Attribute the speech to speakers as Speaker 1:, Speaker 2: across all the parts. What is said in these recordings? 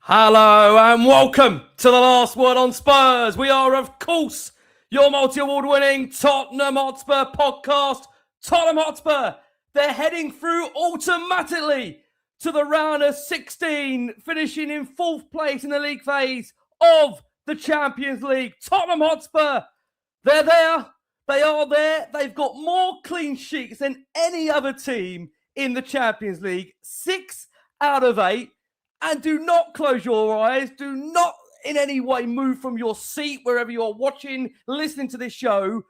Speaker 1: Hello and welcome to the Last Word on Spurs. We are, of course, your multi-award winning Tottenham Hotspur podcast. Tottenham Hotspur, they're heading through automatically to the round of 16, finishing in fourth place in the league phase of the Champions League. Tottenham Hotspur, they're there. They are there. They've got more clean sheets than any other team in the Champions League. 6 out of 8. And do not close your eyes. Do not in any way move from your seat wherever you're watching, listening to this show.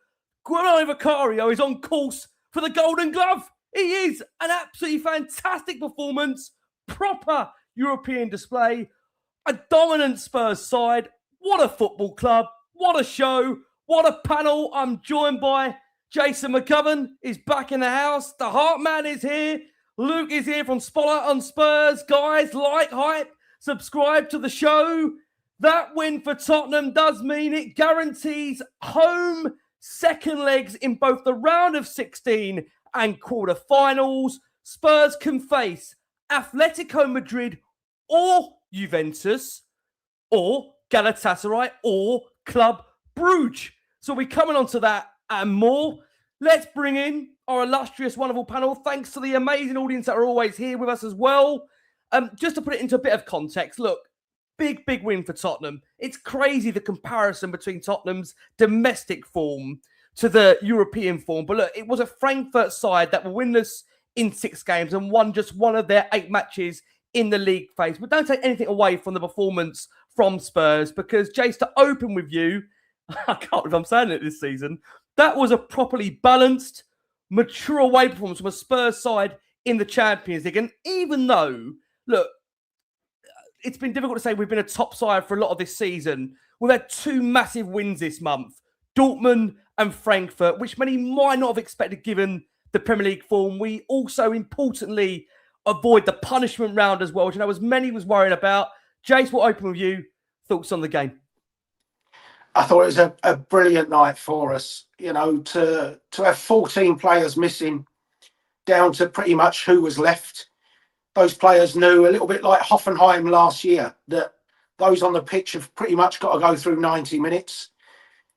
Speaker 1: Guillermo Vicario is on course for the Golden Glove. He is an absolutely fantastic performance. Proper European display. A dominant Spurs side. What a football club. What a show. What a panel. I'm joined by Jason McGovern. Is back in the house. The Hart Man is here. Luke is here from Spotlight on Spurs. Guys, like, hype, subscribe to the show. That win for Tottenham does mean it guarantees home second legs in both the round of 16 and quarterfinals. Spurs can face Atletico Madrid or Juventus or Galatasaray or Club Brugge. So we're coming on to that and more. Let's bring in our illustrious, wonderful panel. Thanks to the amazing audience that are always here with us as well. Just to put it into a bit of context, look, big win for Tottenham. It's crazy the comparison between Tottenham's domestic form to the European form. But look, it was a Frankfurt side that were winless in 6 games and won just one of their 8 matches in the league phase. But don't take anything away from the performance from Spurs because, Jace, to open with you, I can't believe I'm saying it this season, that was a properly balanced, mature away performance from a Spurs side in the Champions League. And even though, look, it's been difficult to say we've been a top side for a lot of this season, we've had 2 massive wins this month, Dortmund and Frankfurt, which many might not have expected given the Premier League form. We also, importantly, avoid the punishment round as well, which I know as many was worrying about. Jace, we'll open with you. Thoughts on the game?
Speaker 2: I thought it was a brilliant night for us, you know, to have 14 players missing down to pretty much who was left. Those players knew, a little bit like Hoffenheim last year, that those on the pitch have pretty much got to go through 90 minutes.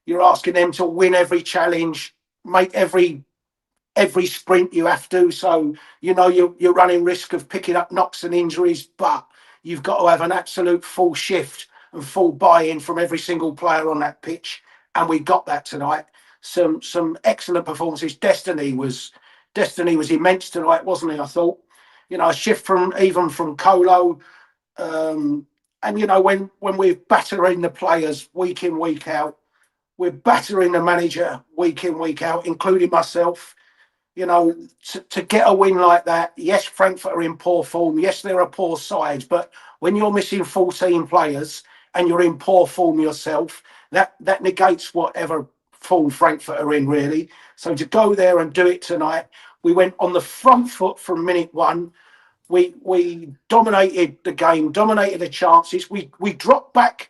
Speaker 2: You're asking them to win every challenge, make every sprint you have to. So, you know, you're running risk of picking up knocks and injuries, but you've got to have an absolute full shift and full buy-in from every single player on that pitch, and we got that tonight. Some excellent performances. Destiny was immense tonight, wasn't it? I thought, you know, a shift from Kolo, and you know, when we're battering the players week in week out, we're battering the manager week in week out, including myself. You know, to get a win like that, yes, Frankfurt are in poor form. Yes, they're a poor side, but when you're missing 14 players and you're in poor form yourself, that negates whatever form Frankfurt are in, really. So to go there and do it tonight, we went on the front foot from minute 1. We dominated the game, dominated the chances. We dropped back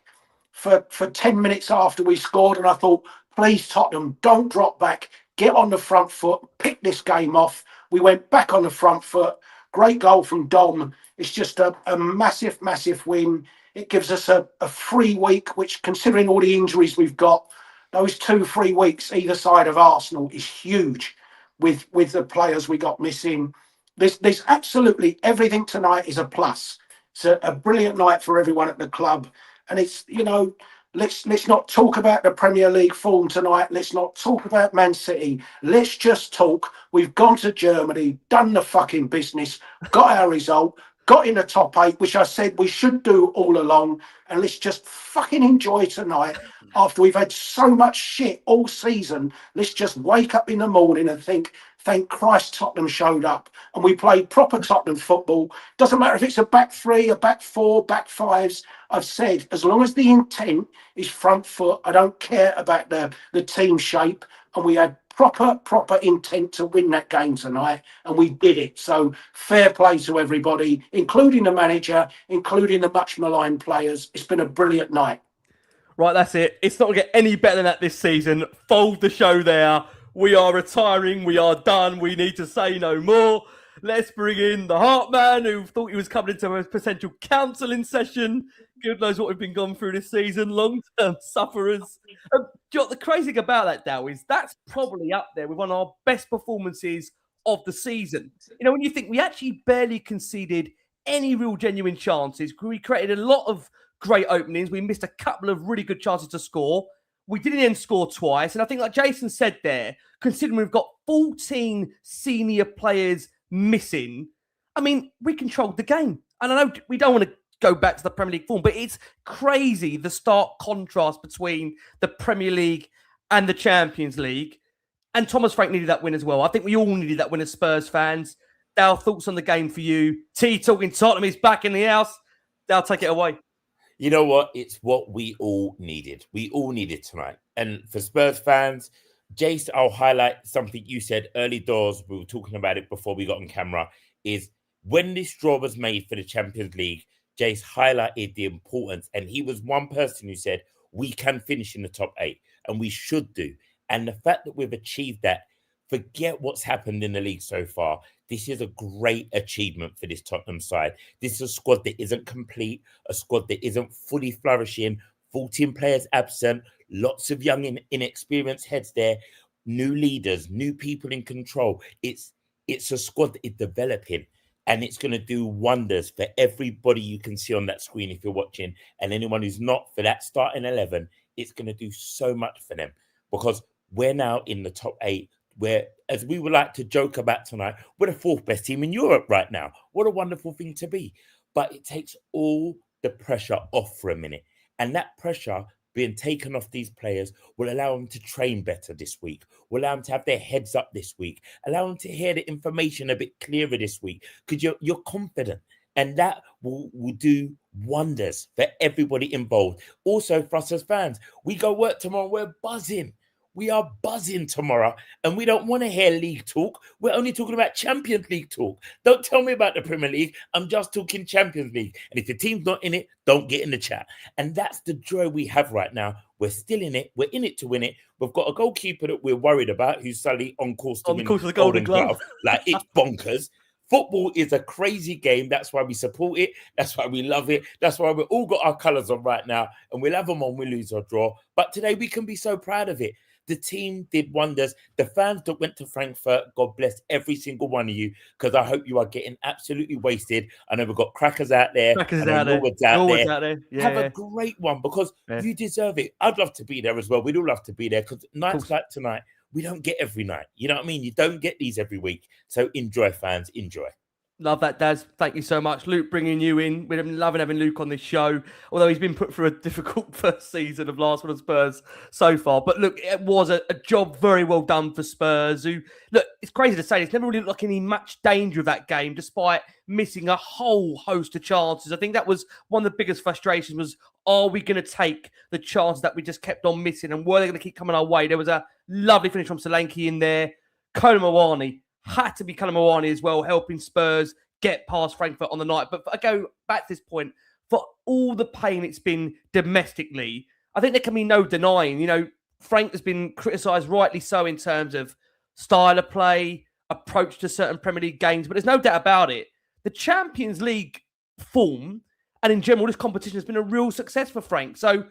Speaker 2: for 10 minutes after we scored, and I thought, please, Tottenham, don't drop back. Get on the front foot, pick this game off. We went back on the front foot. Great goal from Dom. It's just a massive win. It gives us a free week, which, considering all the injuries we've got, those 2 free weeks either side of Arsenal is huge with the players we got missing. There's absolutely everything tonight is a plus. It's a brilliant night for everyone at the club. And it's, you know, let's not talk about the Premier League form tonight. Let's not talk about Man City. Let's just talk. We've gone to Germany, done the fucking business, got our result, got in the top 8, which I said we should do all along. And let's just fucking enjoy tonight. After we've had so much shit all season, let's just wake up in the morning and think, thank Christ Tottenham showed up. And we played proper Tottenham football. Doesn't matter if it's a back 3, a back 4, back 5s. I've said, as long as the intent is front foot, I don't care about the team shape. And we had proper intent to win that game tonight, and we did it. So fair play to everybody, including the manager, including the much maligned players. It's been a brilliant night.
Speaker 1: Right, that's it. It's not going to get any better than that this season. Fold the show there. We are retiring. We are done. We need to say no more. Let's bring in the Hart man who thought he was coming into a potential counselling session. Good knows what we've been going through this season. Long-term sufferers. Do you know what the crazy thing about that, Dow, is that's probably up there with one of our best performances of the season. You know, when you think we actually barely conceded any real genuine chances, we created a lot of great openings. We missed a couple of really good chances to score. We didn't even score twice. And I think, like Jason said there, considering we've got 14 senior players missing, I mean, we controlled the game. And I know we don't want to go back to the Premier League form, but it's crazy the stark contrast between the Premier League and the Champions League. And Thomas Frank needed that win as well. I think we all needed that win as Spurs fans. Dale, thoughts on the game for you? T talking Tottenham is back in the house. Dale, take it away.
Speaker 3: You know what? It's what we all needed. We all needed tonight. And for Spurs fans, Jace, I'll highlight something you said early doors. We were talking about it before we got on camera. Is when this draw was made for the Champions League, Jace highlighted the importance. And he was one person who said, we can finish in the top 8 and we should do. And the fact that we've achieved that, forget what's happened in the league so far. This is a great achievement for this Tottenham side. This is a squad that isn't complete, a squad that isn't fully flourishing, 14 players absent, lots of young, inexperienced heads there, new leaders, new people in control. It's a squad that is developing, and it's going to do wonders for everybody you can see on that screen if you're watching, and anyone who's not for that starting 11. It's going to do so much for them because we're now in the top 8. Where, as we would like to joke about tonight, we're the 4th best team in Europe right now. What a wonderful thing to be. But it takes all the pressure off for a minute. And that pressure being taken off these players will allow them to train better this week, will allow them to have their heads up this week, allow them to hear the information a bit clearer this week, because you're confident. And that will do wonders for everybody involved. Also, for us as fans, we go work tomorrow, we're buzzing. We are buzzing tomorrow, and we don't want to hear league talk. We're only talking about Champions League talk. Don't tell me about the Premier League. I'm just talking Champions League. And if the team's not in it, don't get in the chat. And that's the joy we have right now. We're still in it. We're in it to win it. We've got a goalkeeper that we're worried about who's suddenly on course to win
Speaker 1: the Golden Glove.
Speaker 3: Like, it's bonkers. Football is a crazy game. That's why we support it. That's why we love it. That's why we've all got our colours on right now. And we'll have them on, we lose or draw. But today we can be so proud of it. The team did wonders. The fans that went to Frankfurt, God bless every single one of you, because I hope you are getting absolutely wasted. I know we've got crackers out there.
Speaker 1: Crackers out there. Yeah.
Speaker 3: Have a great one, because you deserve it. I'd love to be there as well. We'd all love to be there, because nights like tonight, we don't get every night. You know what I mean? You don't get these every week. So enjoy, fans. Enjoy.
Speaker 1: Love that, Daz. Thank you so much. Luke, bringing you in. We've been loving having Luke on this show, although he's been put through a difficult first season of Last One on Spurs so far. But look, it was a job very well done for Spurs, who, look, it's crazy to say, it's never really looked like any much danger of that game, despite missing a whole host of chances. I think that was one of the biggest frustrations was, are we going to take the chances that we just kept on missing? And were they going to keep coming our way? There was a lovely finish from Solanke in there. Kolo Muani. Had to be Kolo Muani as well, helping Spurs get past Frankfurt on the night. But I go back to this point, for all the pain it's been domestically, I think there can be no denying, Frank has been criticised rightly so in terms of style of play, approach to certain Premier League games, but there's no doubt about it. The Champions League form, and in general, this competition has been a real success for Frank. So,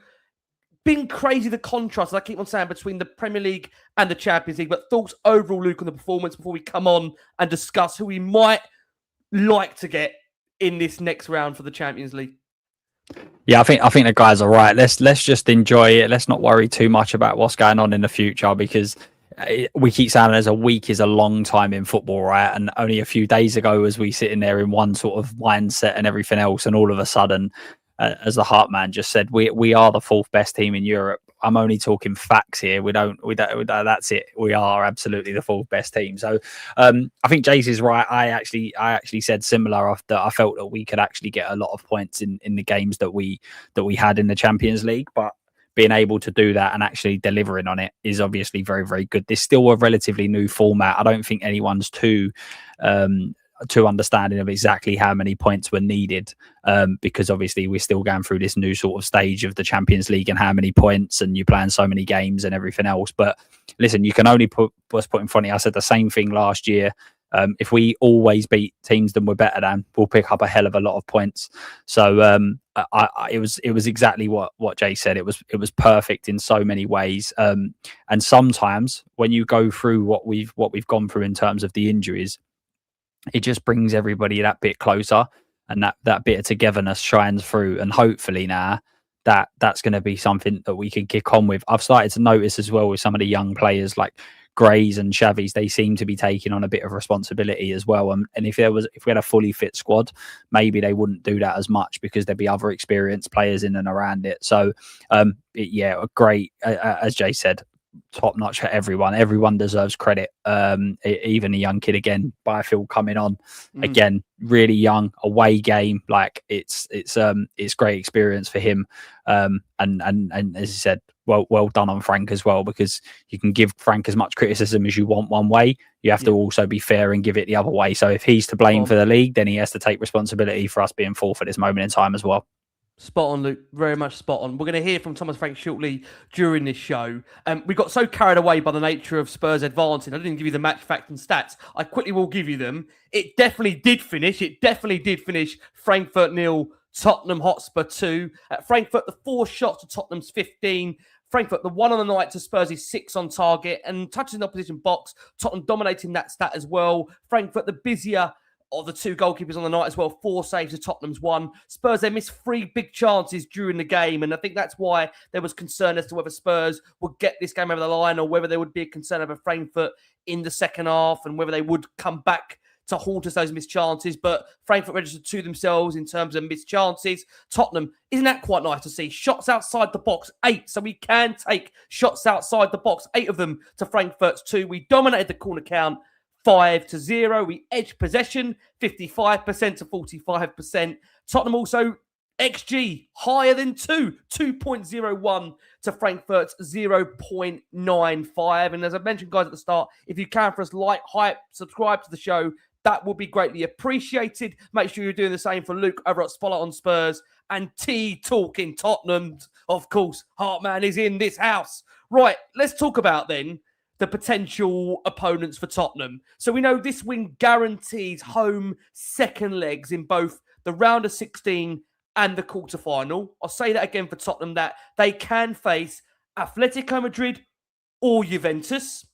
Speaker 1: been crazy the contrast, I keep on saying, between the Premier League and the Champions League. But thoughts overall, Luke, on the performance before we come on and discuss who we might like to get in this next round for the Champions League.
Speaker 4: Yeah, I think the guys are right. Let's just enjoy it. Let's not worry too much about what's going on in the future, because we keep saying as a week is a long time in football, right? And only a few days ago was we sitting there in one sort of mindset and everything else, and all of a sudden, as the Hart man just said, we are the 4th best team in Europe. I'm only talking facts here. We don't. That's it. We are absolutely the 4th best team. So I think Jace is right. I actually said similar. That I felt that we could actually get a lot of points in the games that we had in the Champions League, but being able to do that and actually delivering on it is obviously very, very good. There's still a relatively new format. I don't think anyone's too understanding of exactly how many points were needed, because obviously we're still going through this new sort of stage of the Champions League and how many points, and you're playing so many games and everything else. But listen, you can only put what's put in front of you. I said the same thing last year. If we always beat teams that we're better than, we'll pick up a hell of a lot of points. So it was exactly what Jay said. It was perfect in so many ways. And sometimes when you go through what we've gone through in terms of the injuries, it just brings everybody that bit closer, and that bit of togetherness shines through. And hopefully now that's going to be something that we can kick on with. I've started to notice as well with some of the young players like Grays and Chavies, they seem to be taking on a bit of responsibility as well. And if we had a fully fit squad, maybe they wouldn't do that as much because there'd be other experienced players in and around it. So great, as Jay said, top notch for everyone. Everyone deserves credit. Even a young kid again, Byfield coming on again, really young, away game. Like it's great experience for him. And as you said, well done on Frank as well, because you can give Frank as much criticism as you want one way. You have to also be fair and give it the other way. So if he's to blame for the league, then he has to take responsibility for us being fourth at this moment in time as well.
Speaker 1: Spot on, Luke. Very much spot on. We're going to hear from Thomas Frank shortly during this show. We got so carried away by the nature of Spurs advancing. I didn't give you the match facts and stats. I quickly will give you them. It definitely did finish. Frankfurt 0, Tottenham Hotspur 2. At Frankfurt, the 4 shots to Tottenham's 15. Frankfurt, the 1 on the night to Spurs' 6 on target. And touching the opposition box, Tottenham dominating that stat as well. Frankfurt, the busier of the 2 goalkeepers on the night as well, 4 saves to Tottenham's 1. Spurs, they missed 3 big chances during the game, and I think that's why there was concern as to whether Spurs would get this game over the line or whether there would be a concern over Frankfurt in the second half and whether they would come back to haunt us those missed chances. But Frankfurt registered 2 themselves in terms of missed chances. Tottenham, isn't that quite nice to see? Shots outside the box, 8. So we can take shots outside the box, 8 of them to Frankfurt's 2. We dominated the corner count, 5-0. We edged possession 55% to 45%. Tottenham also XG higher than 2.01 to Frankfurt's 0.95. And as I mentioned, guys, at the start, if you can for us, like, hype, subscribe to the show, that would be greatly appreciated. Make sure you're doing the same for Luke over at Spotlight on Spurs and T Talking Tottenham. Of course, Hartman is in this house. Right, let's talk about then the potential opponents for Tottenham. So we know this win guarantees home second legs in both the round of 16 and the quarterfinal. I'll say that again for Tottenham, that they can face Atletico Madrid or Juventus.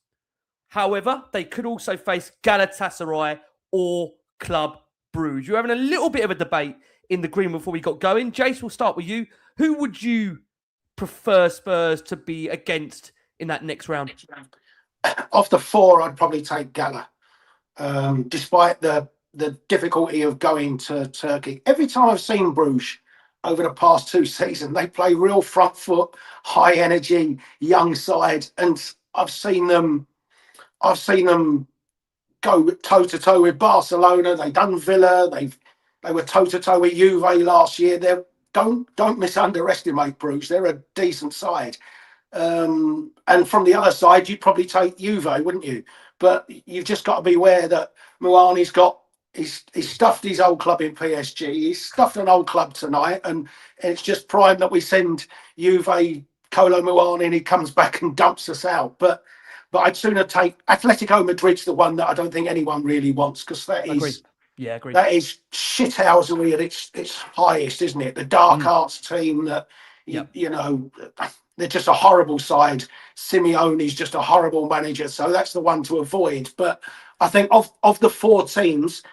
Speaker 1: However, they could also face Galatasaray or Club Brugge. You're having a little bit of a debate in the green before we got going. Jace, we'll start with you. Who would you prefer Spurs to be against in that next round?
Speaker 2: Of the 4, I'd probably take Gala, despite the difficulty of going to Turkey. Every time I've seen Bruges over the past 2 seasons, they play real front foot, high energy, young side, and I've seen them go toe to toe with Barcelona. They done Villa. They were toe to toe with Juve last year. Don't underestimate Bruges. They're a decent side. And from the other side, you'd probably take Juve, wouldn't you? But you've just got to be aware that Muani's he's stuffed his old club in PSG. He's stuffed an old club tonight, and it's just prime that we send Juve Kolo Muani and he comes back and dumps us out. But I'd sooner take Atletico Madrid's the one that I don't think anyone really wants, because that is shithousery at its highest, isn't it? The dark arts team that you know. They're just a horrible side. Simeone's just a horrible manager, so that's the one to avoid. But I think of the 4 teams,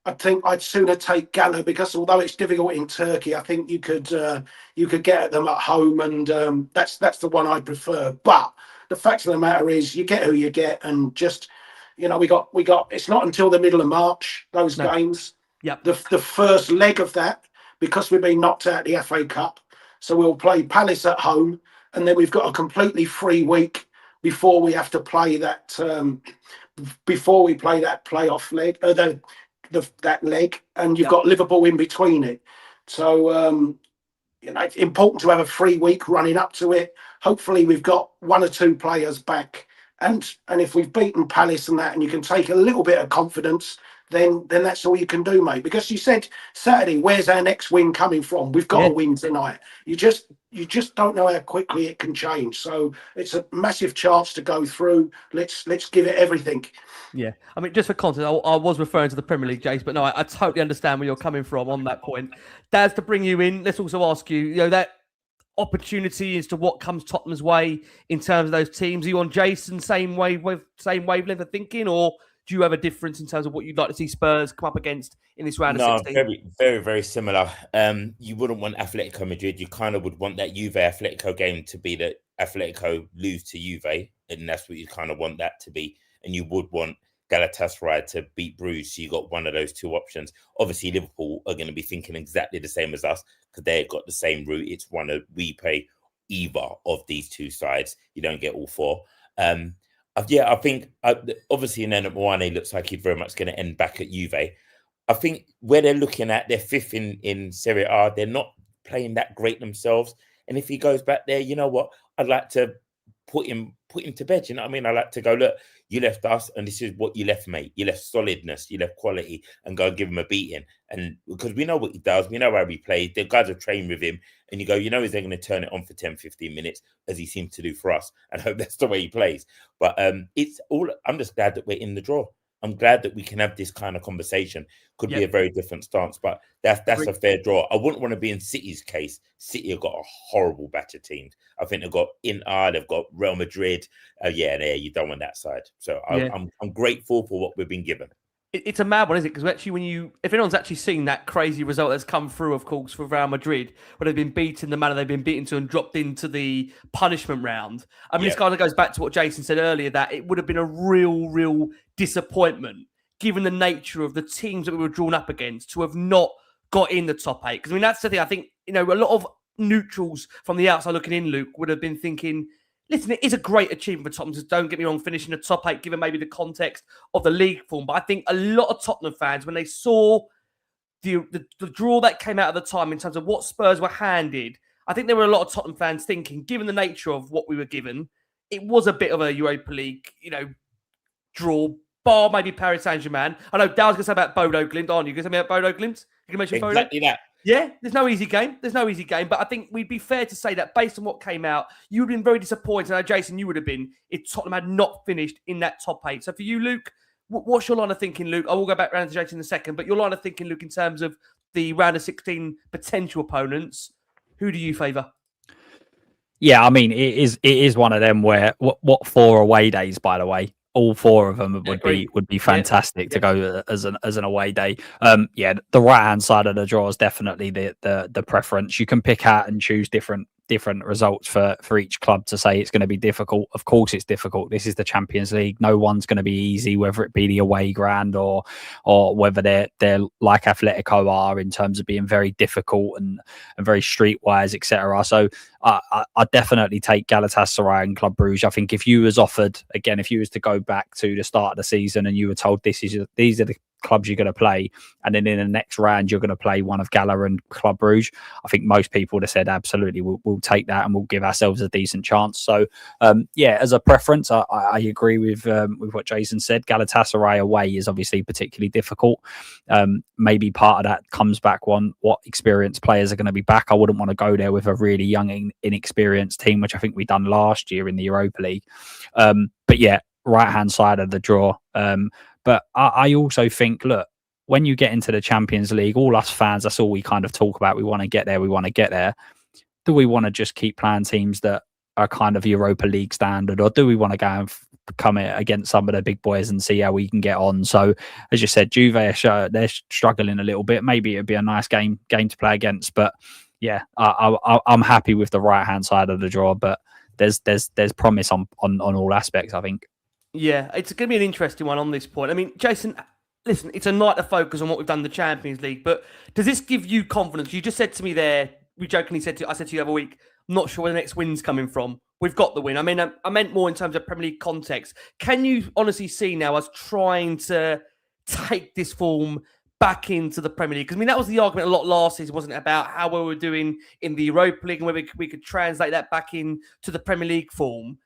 Speaker 2: I think I'd sooner take Gala, because although it's difficult in Turkey, I think you could get at them at home, and that's the one I prefer. But the fact of the matter is, you get who you get, and just we got. It's not until the middle of March, those games.
Speaker 1: Yep.
Speaker 2: The first leg of that, because we've been knocked out the FA Cup, so we'll play Palace at home. And then we've got a completely free week before we have to play that. Before we play that playoff leg, that leg, and you've got Liverpool in between it. So it's important to have a free week running up to it. Hopefully, we've got 1 or 2 players back, and if we've beaten Palace and that, and you can take a little bit of confidence, then that's all you can do, mate. Because you said Saturday, where's our next win coming from? We've got to win tonight. You just don't know how quickly it can change. So it's a massive chance to go through. Let's give it everything.
Speaker 1: Yeah, I mean, just for context, I was referring to the Premier League, Jace, but no, I totally understand where you're coming from on that point. Daz, to bring you in, let's also ask you, that opportunity as to what comes Tottenham's way in terms of those teams. Are you on Jason, same wavelength of thinking, or do you have a difference in terms of what you'd like to see Spurs come up against in this round of 16?
Speaker 3: Very, very, very similar. You wouldn't want Atletico Madrid. You kind of would want that Juve Atletico game to be that Atletico lose to Juve, and that's what you kind of want that to be. And you would want Galatasaray to beat Brugge. So you got one of those two options. Obviously, Liverpool are going to be thinking exactly the same as us because they've got the same route. It's one of we play either of these two sides. You don't get all four. I think obviously Nana Muani looks like he's very much going to end back at Juve. I think where they're looking at, they're fifth in Serie A. They're not playing that great themselves. And if he goes back there, you know what? I'd like to put him to bed. You know what I mean? I like to go, look, you left us, and this is what you left, mate. You left solidness, you left quality, and go and give him a beating. And because we know what he does, we know how he plays. The guys have trained with him, and you go, is they're going to turn it on for 10, 15 minutes, as he seems to do for us, and hope that's the way he plays. But it's all. I'm just glad that we're in the draw. I'm glad that we can have this kind of conversation. Could be a very different stance, but that's a fair draw. I wouldn't want to be in City's case. City have got a horrible batch of teams. I think they've got Inter, they've got Real Madrid. You don't want that side. So I'm grateful for what we've been given.
Speaker 1: It's a mad one, isn't it? Because actually, if anyone's actually seen that crazy result that's come through, of course, for Real Madrid, where they've been beaten the manner they've been beaten to and dropped into the punishment round. I mean, this kind of goes back to what Jason said earlier, that it would have been a real disappointment, given the nature of the teams that we were drawn up against, to have not got in the top 8. Because, I mean, that's the thing. I think, a lot of neutrals from the outside looking in, Luke, would have been thinking, listen, it is a great achievement for Tottenham. Just don't get me wrong, finishing the top 8, given maybe the context of the league form. But I think a lot of Tottenham fans, when they saw the draw that came out at the time in terms of what Spurs were handed, I think there were a lot of Tottenham fans thinking, given the nature of what we were given, it was a bit of a Europa League, draw, bar maybe Paris Saint-Germain. I know Dale's going to say about Bodo Glimt, aren't you? Going to say about Bodo Glimt? You can mention
Speaker 3: exactly
Speaker 1: Bodo?
Speaker 3: That.
Speaker 1: Yeah, there's no easy game. But I think we'd be fair to say that based on what came out, you would have been very disappointed. I know, Jason, you would have been if Tottenham had not finished in that top 8. So for you, Luke, what's your line of thinking, Luke? I will go back round to Jason in a second, but your line of thinking, Luke, in terms of the round of 16 potential opponents, who do you favour?
Speaker 4: Yeah, I mean, it is one of them where what 4 away days, by the way. All 4 of them would be fantastic to go as an away day. The right hand side of the draw is definitely the preference. You can pick out and choose different results for each club to say it's going to be difficult. Of course, it's difficult. This is the Champions League. No one's going to be easy, whether it be the away ground or whether they're like Atletico are in terms of being very difficult and very streetwise, etc. So I definitely take Galatasaray and Club Brugge. I think if you was offered again, if you was to go back to the start of the season and you were told these are the clubs you're going to play, and then in the next round you're going to play one of Gala and Club Brugge, I think most people would have said absolutely we'll take that and we'll give ourselves a decent chance. So as a preference, I agree with what Jason said. Galatasaray away is obviously particularly difficult. Maybe part of that comes back on what experienced players are going to be back. I wouldn't want to go there with a really young inexperienced team, which I think we done last year in the Europa League. Right hand side of the draw. But I also think, look, when you get into the Champions League, all us fans, that's all we kind of talk about. We want to get there. Do we want to just keep playing teams that are kind of Europa League standard, or do we want to go and come against some of the big boys and see how we can get on? So, as you said, Juve, they're struggling a little bit. Maybe it'd be a nice game to play against. But yeah, I'm happy with the right hand side of the draw. But there's promise on all aspects, I think.
Speaker 1: Yeah, it's going to be an interesting one on this point. I mean, Jason, listen, it's a night to focus on what we've done in the Champions League, but does this give you confidence? You just said to me there, we jokingly said I said to you the other week, I'm not sure where the next win's coming from. We've got the win. I mean, I meant more in terms of Premier League context. Can you honestly see now us trying to take this form back into the Premier League? Because, I mean, that was the argument a lot last season, wasn't it, about how well we were doing in the Europa League and whether we could translate that back into the Premier League form.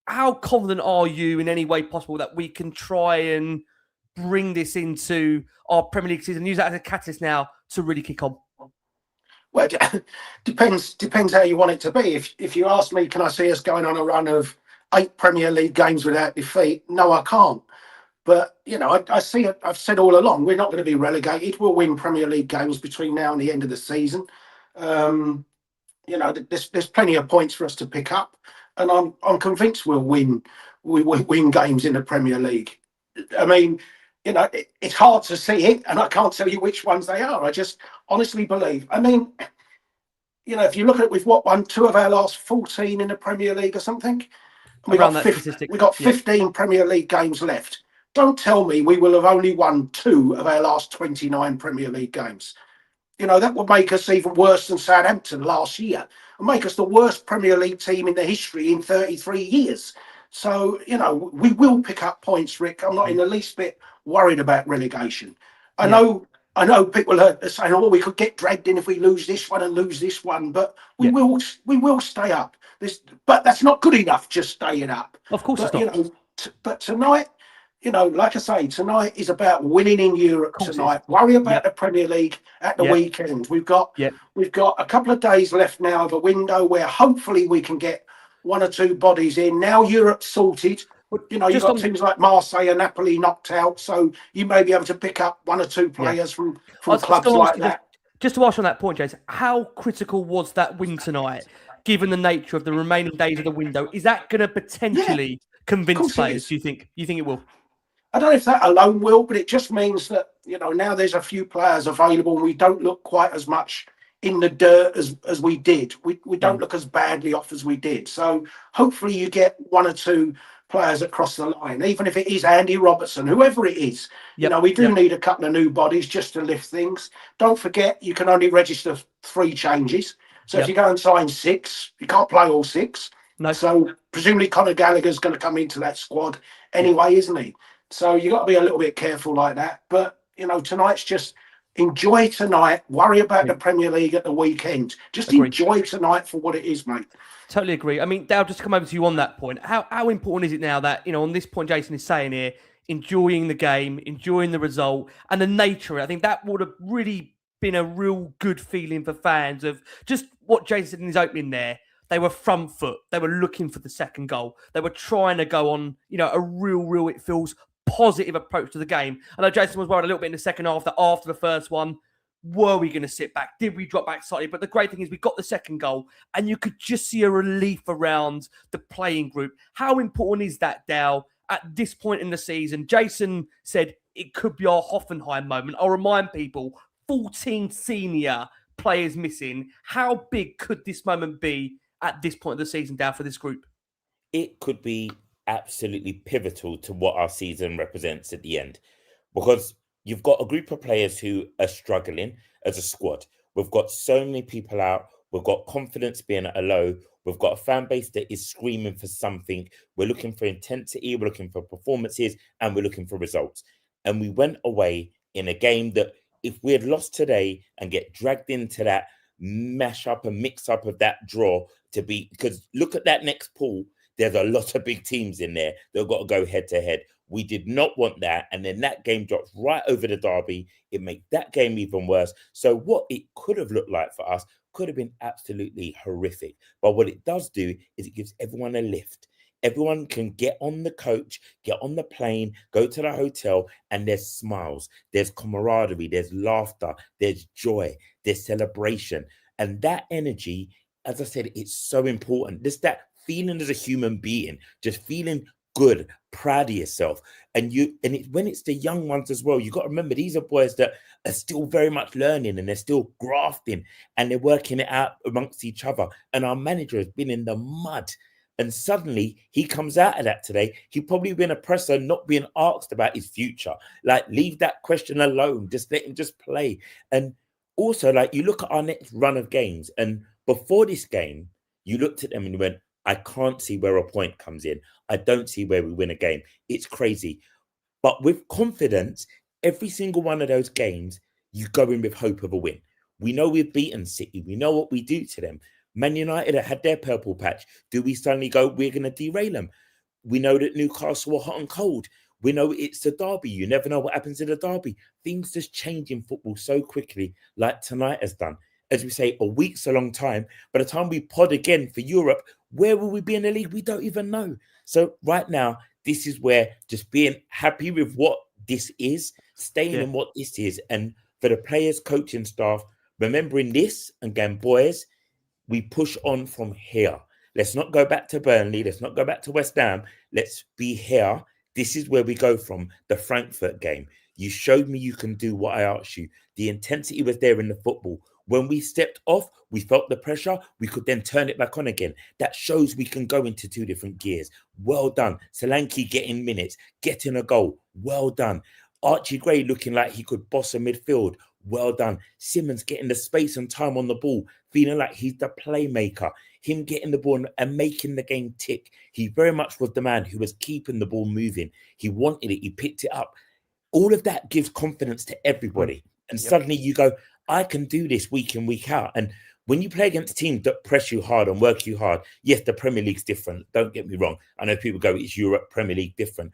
Speaker 1: How confident are you in any way possible that we can try and bring this into our Premier League season, use that as a catalyst now to really kick on?
Speaker 2: Well, depends how you want it to be. If you ask me, can I see us going on a run of 8 Premier League games without defeat? No, I can't. But, I see it. I've said all along, we're not going to be relegated. We'll win Premier League games between now and the end of the season. There's plenty of points for us to pick up, and I'm convinced we'll win games in the Premier League. I mean, it's hard to see it, and I can't tell you which ones they are. I just honestly believe. I mean, if you look at it, we've won 2 of our last 14 in the Premier League or something. We got 15 Premier League games left. Don't tell me we will have only won 2 of our last 29 Premier League games. That would make us even worse than Southampton last year and make us the worst Premier League team in the history in 33 years. So, we will pick up points, Rick. I'm not in the least bit worried about relegation. I know people are saying, "Oh, we could get dragged in if we lose this one and lose this one," but we will stay up. But that's not good enough. Just staying up.
Speaker 1: Of course, it's not.
Speaker 2: But tonight, like I say, tonight is about winning in Europe tonight. Worry about the Premier League at the weekend. We've got a couple of days left now of a window where hopefully we can get 1 or 2 bodies in. Now Europe's sorted. You've got teams like Marseille and Napoli knocked out, so you may be able to pick up 1 or 2 players from clubs like that.
Speaker 1: Just to ask you on that point, Jason, how critical was that win tonight, given the nature of the remaining days of the window? Is that going to potentially convince players? Do you think it will?
Speaker 2: I don't know if that alone will, but it just means that, now there's a few players available and we don't look quite as much in the dirt as we did. We don't look as badly off as we did. So hopefully you get 1 or 2 players across the line, even if it is Andy Robertson, whoever it is. We do need a couple of new bodies just to lift things. Don't forget, you can only register 3 changes. So if you go and sign 6, you can't play all 6.
Speaker 1: No.
Speaker 2: So presumably Conor Gallagher's going to come into that squad anyway, isn't he? So you got to be a little bit careful like that. But, tonight's just enjoy tonight. Worry about the Premier League at the weekend. Just enjoy tonight for what it is, mate.
Speaker 1: Totally agree. I mean, Dale, just to come over to you on that point. How important is it now that, on this point Jason is saying here, enjoying the game, enjoying the result and the nature of it? I think that would have really been a real good feeling for fans of just what Jason said in his opening there. They were front foot. They were looking for the second goal. They were trying to go on, a real, it feels positive approach to the game. I know Jason was worried a little bit in the second half that after the first one, were we going to sit back? Did we drop back slightly? But the great thing is we got the second goal and you could just see a relief around the playing group. How important is that, Dal, at this point in the season? Jason said it could be our Hoffenheim moment. I'll remind people, 14 senior players missing. How big could this moment be at this point of the season, Dal, for this group?
Speaker 3: It could be absolutely pivotal to what our season represents at the end, because you've got a group of players who are struggling as a squad. We've got so many people out. We've got confidence being at a low. We've got a fan base that is screaming for something. We're looking for intensity. We're looking for performances and we're looking for results. And we went away in a game that if we had lost today and get dragged into that mash up and mix up of that draw because look at that next pool. There's a lot of big teams in there that have got to go head to head. We did not want that. And then that game drops right over the derby. It made that game even worse. So what it could have looked like for us could have been absolutely horrific. But what it does do is it gives everyone a lift. Everyone can get on the coach, get on the plane, go to the hotel, and there's smiles, there's camaraderie, there's laughter, there's joy, there's celebration. And that energy, as I said, it's so important. Just that feeling as a human being, just feeling good, proud of yourself. And when it's the young ones as well, you got to remember these are boys that are still very much learning and they're still grafting and they're working it out amongst each other. And our manager has been in the mud. And suddenly he comes out of that today. He'd probably been a presser, not being asked about his future. Like, leave that question alone. Just let him just play. And also, like, you look at our next run of games. And before this game, you looked at them and you went, I can't see where a point comes in. I don't see where we win a game. It's crazy. But with confidence, every single one of those games, you go in with hope of a win. We know we've beaten City. We know what we do to them. Man United had their purple patch. Do we suddenly go, we're going to derail them? We know that Newcastle were hot and cold. We know it's the derby. You never know what happens in the derby. Things just change in football so quickly, like tonight has done. As we say, a week's a long time. By the time we pod again for Europe, where will we be in the league? We don't even know. So right now, this is where just being happy with what this is, staying in what this is, and for the players, coaching staff, remembering this and going, boys, we push on from here. Let's not go back to Burnley. Let's not go back to West Ham. Let's be here. This is where we go from the Frankfurt game. You showed me you can do what I asked you. The intensity was there in the football. When we stepped off, we felt the pressure. We could then turn it back on again. That shows we can go into two different gears. Well done. Solanke getting minutes, getting a goal. Well done. Archie Gray looking like he could boss a midfield. Well done. Simmons getting the space and time on the ball, feeling like he's the playmaker. Him getting the ball and making the game tick. He very much was the man who was keeping the ball moving. He wanted it. He picked it up. All of that gives confidence to everybody. And suddenly you go, I can do this week in, week out. And when you play against teams that press you hard and work you hard, yes, the Premier League's different. Don't get me wrong. I know people go, it's Europe, Premier League different.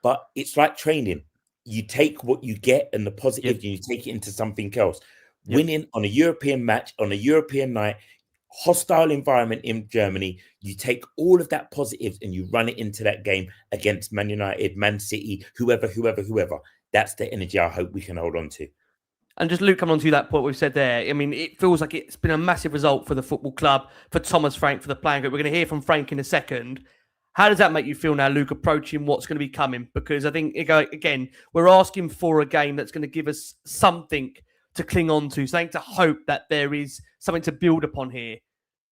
Speaker 3: But it's like training. You take what you get and the positive and you take it into something else. Winning on a European match, on a European night, hostile environment in Germany, you take all of that positives and you run it into that game against Man United, Man City, whoever. That's the energy I hope we can hold on to.
Speaker 1: And just Luke, coming on to that point we've said there, I mean, it feels like it's been a massive result for the football club, for Thomas Frank, for the playing group. We're going to hear from Frank in a second. How does that make you feel now, Luke, approaching what's going to be coming? Because I think, again, we're asking for a game that's going to give us something to cling on to, something to hope that there is something to build upon here.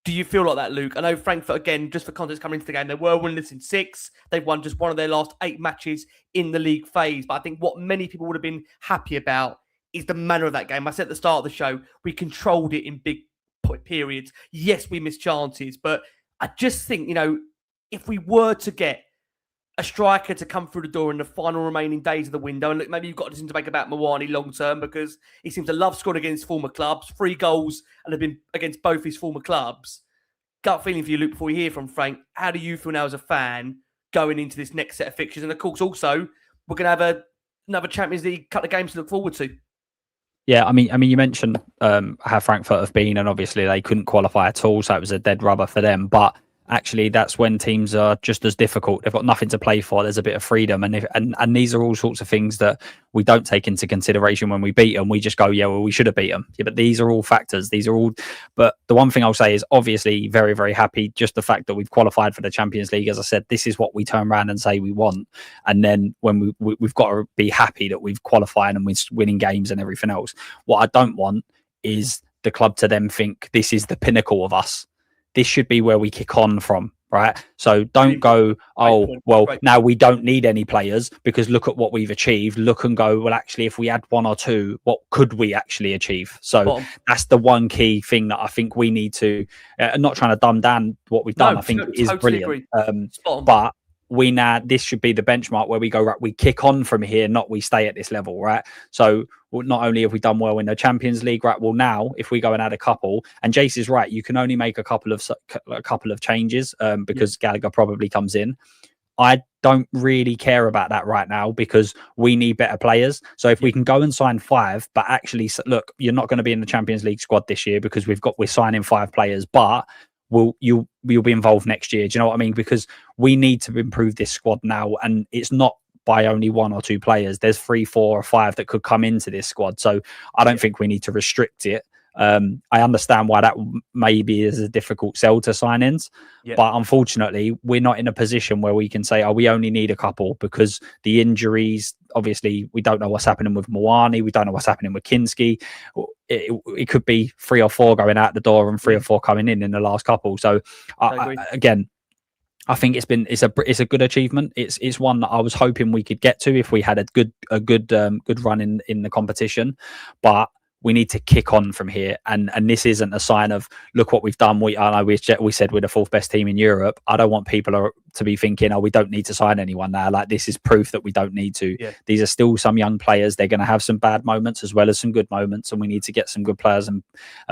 Speaker 1: Do you feel like that, Luke? I know Frankfurt, again, just for context coming into the game, they were winless in 6. They've won just one of their last 8 matches in the league phase. But I think what many people would have been happy about is the manner of that game. I said at the start of the show, we controlled it in big periods. Yes, we missed chances, but I just think, if we were to get a striker to come through the door in the final remaining days of the window, and look, maybe you've got something to make about Muani long term because he seems to love scoring against former clubs, 3 goals and have been against both his former clubs. Gut feeling for you, Luke, before we hear from Frank, how do you feel now as a fan going into this next set of fixtures? And of course, also, we're going to have another Champions League couple of games to look forward to.
Speaker 4: Yeah, I mean, you mentioned how Frankfurt have been, and obviously they couldn't qualify at all, so it was a dead rubber for them. But actually, that's when teams are just as difficult. They've got nothing to play for. There's a bit of freedom, and these are all sorts of things that we don't take into consideration when we beat them. We just go, yeah, well, we should have beat them. Yeah, but these are all factors. These are all. But the one thing I'll say is obviously very, very happy. Just the fact that we've qualified for the Champions League. As I said, this is what we turn around and say we want, and then when we've got to be happy that we've qualified and we're winning games and everything else. What I don't want is the club to then think this is the pinnacle of us. This should be where we kick on from, right? So don't go, now we don't need any players because look at what we've achieved. Look and go, well, actually, if we had 1 or 2, what could we actually achieve? So that's the one key thing that I think we need to, I'm not trying to dumb down what we've done. I think it is totally brilliant. But this should be the benchmark where we go, right, we kick on from here, not we stay at this level, right? So not only have we done well in the Champions League, right? Well, now if we go and add a couple, and Jace is right, you can only make a couple of changes because Gallagher probably comes in. I don't really care about that right now because we need better players. So if we can go and sign 5, but actually look, you're not going to be in the Champions League squad this year because we're signing 5 players, but you'll be involved next year. Do you know what I mean? Because we need to improve this squad now, and it's not by only 1 or 2 players. There's 3, 4 or 5 that could come into this squad. So I don't think we need to restrict it. I understand why that maybe is a difficult sell to sign-ins, but unfortunately we're not in a position where we can say, we only need a couple because the injuries, obviously we don't know what's happening with Muani. We don't know what's happening with Kinski. It could be 3 or 4 going out the door and 3 or 4 coming in the last couple. So I think it's a good achievement. It's one that I was hoping we could get to if we had a good run in the competition, but we need to kick on from here. And this isn't a sign of look what we've done. We said we're the 4th best team in Europe. I don't want people to be thinking, we don't need to sign anyone now. Like this is proof that we don't need to. Yeah. These are still some young players. They're going to have some bad moments as well as some good moments, and we need to get some good players and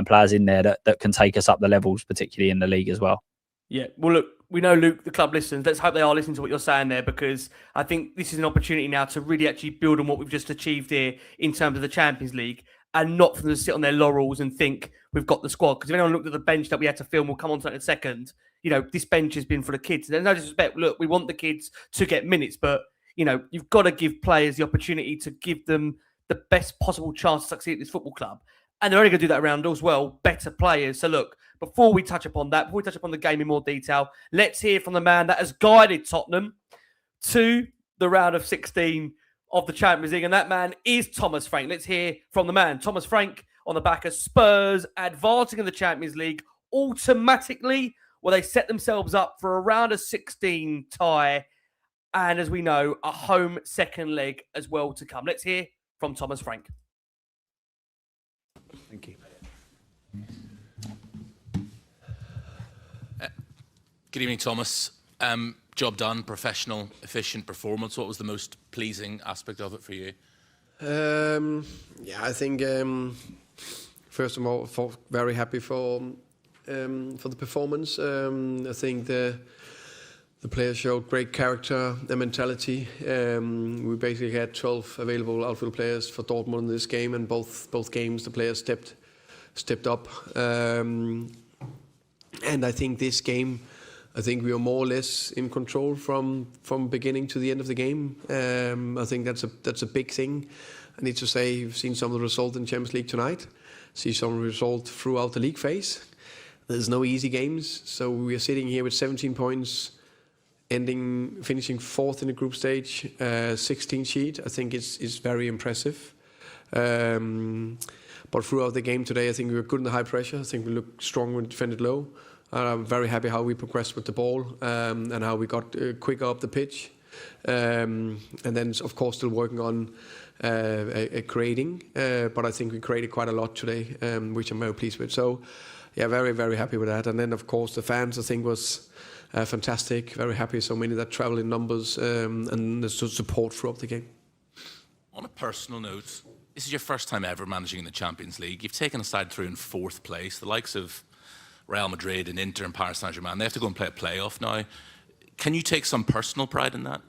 Speaker 4: players in there that can take us up the levels, particularly in the league as well.
Speaker 1: Yeah, well, look, we know Luke, the club listens. Let's hope they are listening to what you're saying there, because I think this is an opportunity now to really actually build on what we've just achieved here in terms of the Champions League, and not for them to sit on their laurels and think we've got the squad. Because if anyone looked at the bench that we had to film, we'll come on to that in a second. This bench has been for the kids. There's no disrespect. Look, we want the kids to get minutes, but you've got to give players the opportunity to give them the best possible chance to succeed at this football club. And they're only going to do that around as well, better players. So look, before we touch upon that, before we touch upon the game in more detail, let's hear from the man that has guided Tottenham to the round of 16 of the Champions League. And that man is Thomas Frank. Let's hear from the man. Thomas Frank on the back of Spurs advancing in the Champions League automatically, where they set themselves up for a round of 16 tie. And as we know, a home second leg as well to come. Let's hear from Thomas Frank.
Speaker 5: Thank you.
Speaker 6: Good evening, Thomas. Job done, professional, efficient performance. What was the most pleasing aspect of it for you?
Speaker 5: I think first of all, very happy for the performance. I think the players showed great character and mentality. We basically had 12 available outfield players for Dortmund in this game, and both games the players stepped up. And I think this game, we were more or less in control from beginning to the end of the game. I think that's a big thing. I need to say, you've seen some of the result in Champions League tonight. See some result throughout the league phase. There's no easy games, so we are sitting here with 17 points. Finishing fourth in the group stage, 16 sheet. I think it's very impressive. But throughout the game today, I think we were good in the high pressure. I think we looked strong when defended low. I'm very happy how we progressed with the ball and how we got quicker up the pitch. And then, of course, still working on creating. But I think we created quite a lot today, which I'm very pleased with. So, yeah, very, very happy with that. And then, of course, the fans, I think, was fantastic. Very happy. So many that travel in numbers and the support throughout the game.
Speaker 6: On a personal note, this is your first time ever managing in the Champions League. You've taken a side through in fourth place. The likes of Real Madrid and Inter and Paris Saint-Germain, they have to go and play a playoff now. Can you take some personal pride in that?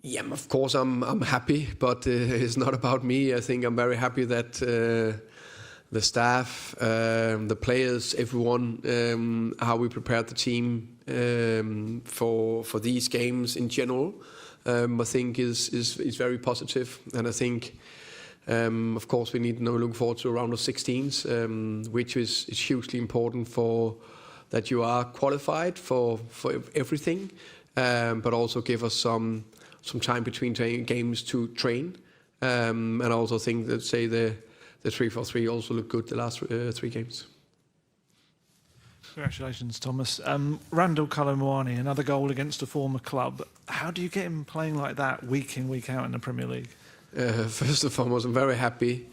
Speaker 5: Yeah, of course I'm happy, but it's not about me. I think I'm very happy that the staff, the players, everyone, how we prepared the team for these games in general, I think is very positive. And I think, of course, we need to look forward to a round of 16s, which is hugely important for that you are qualified for everything, but also give us some time between games to train. And I also think that, say, the 3-4-3 also looked good the last 3 games.
Speaker 7: Congratulations, Thomas. Randal Kolo Muani, another goal against a former club. How do you get him playing like that week in, week out in the Premier League?
Speaker 5: First and foremost, I'm very happy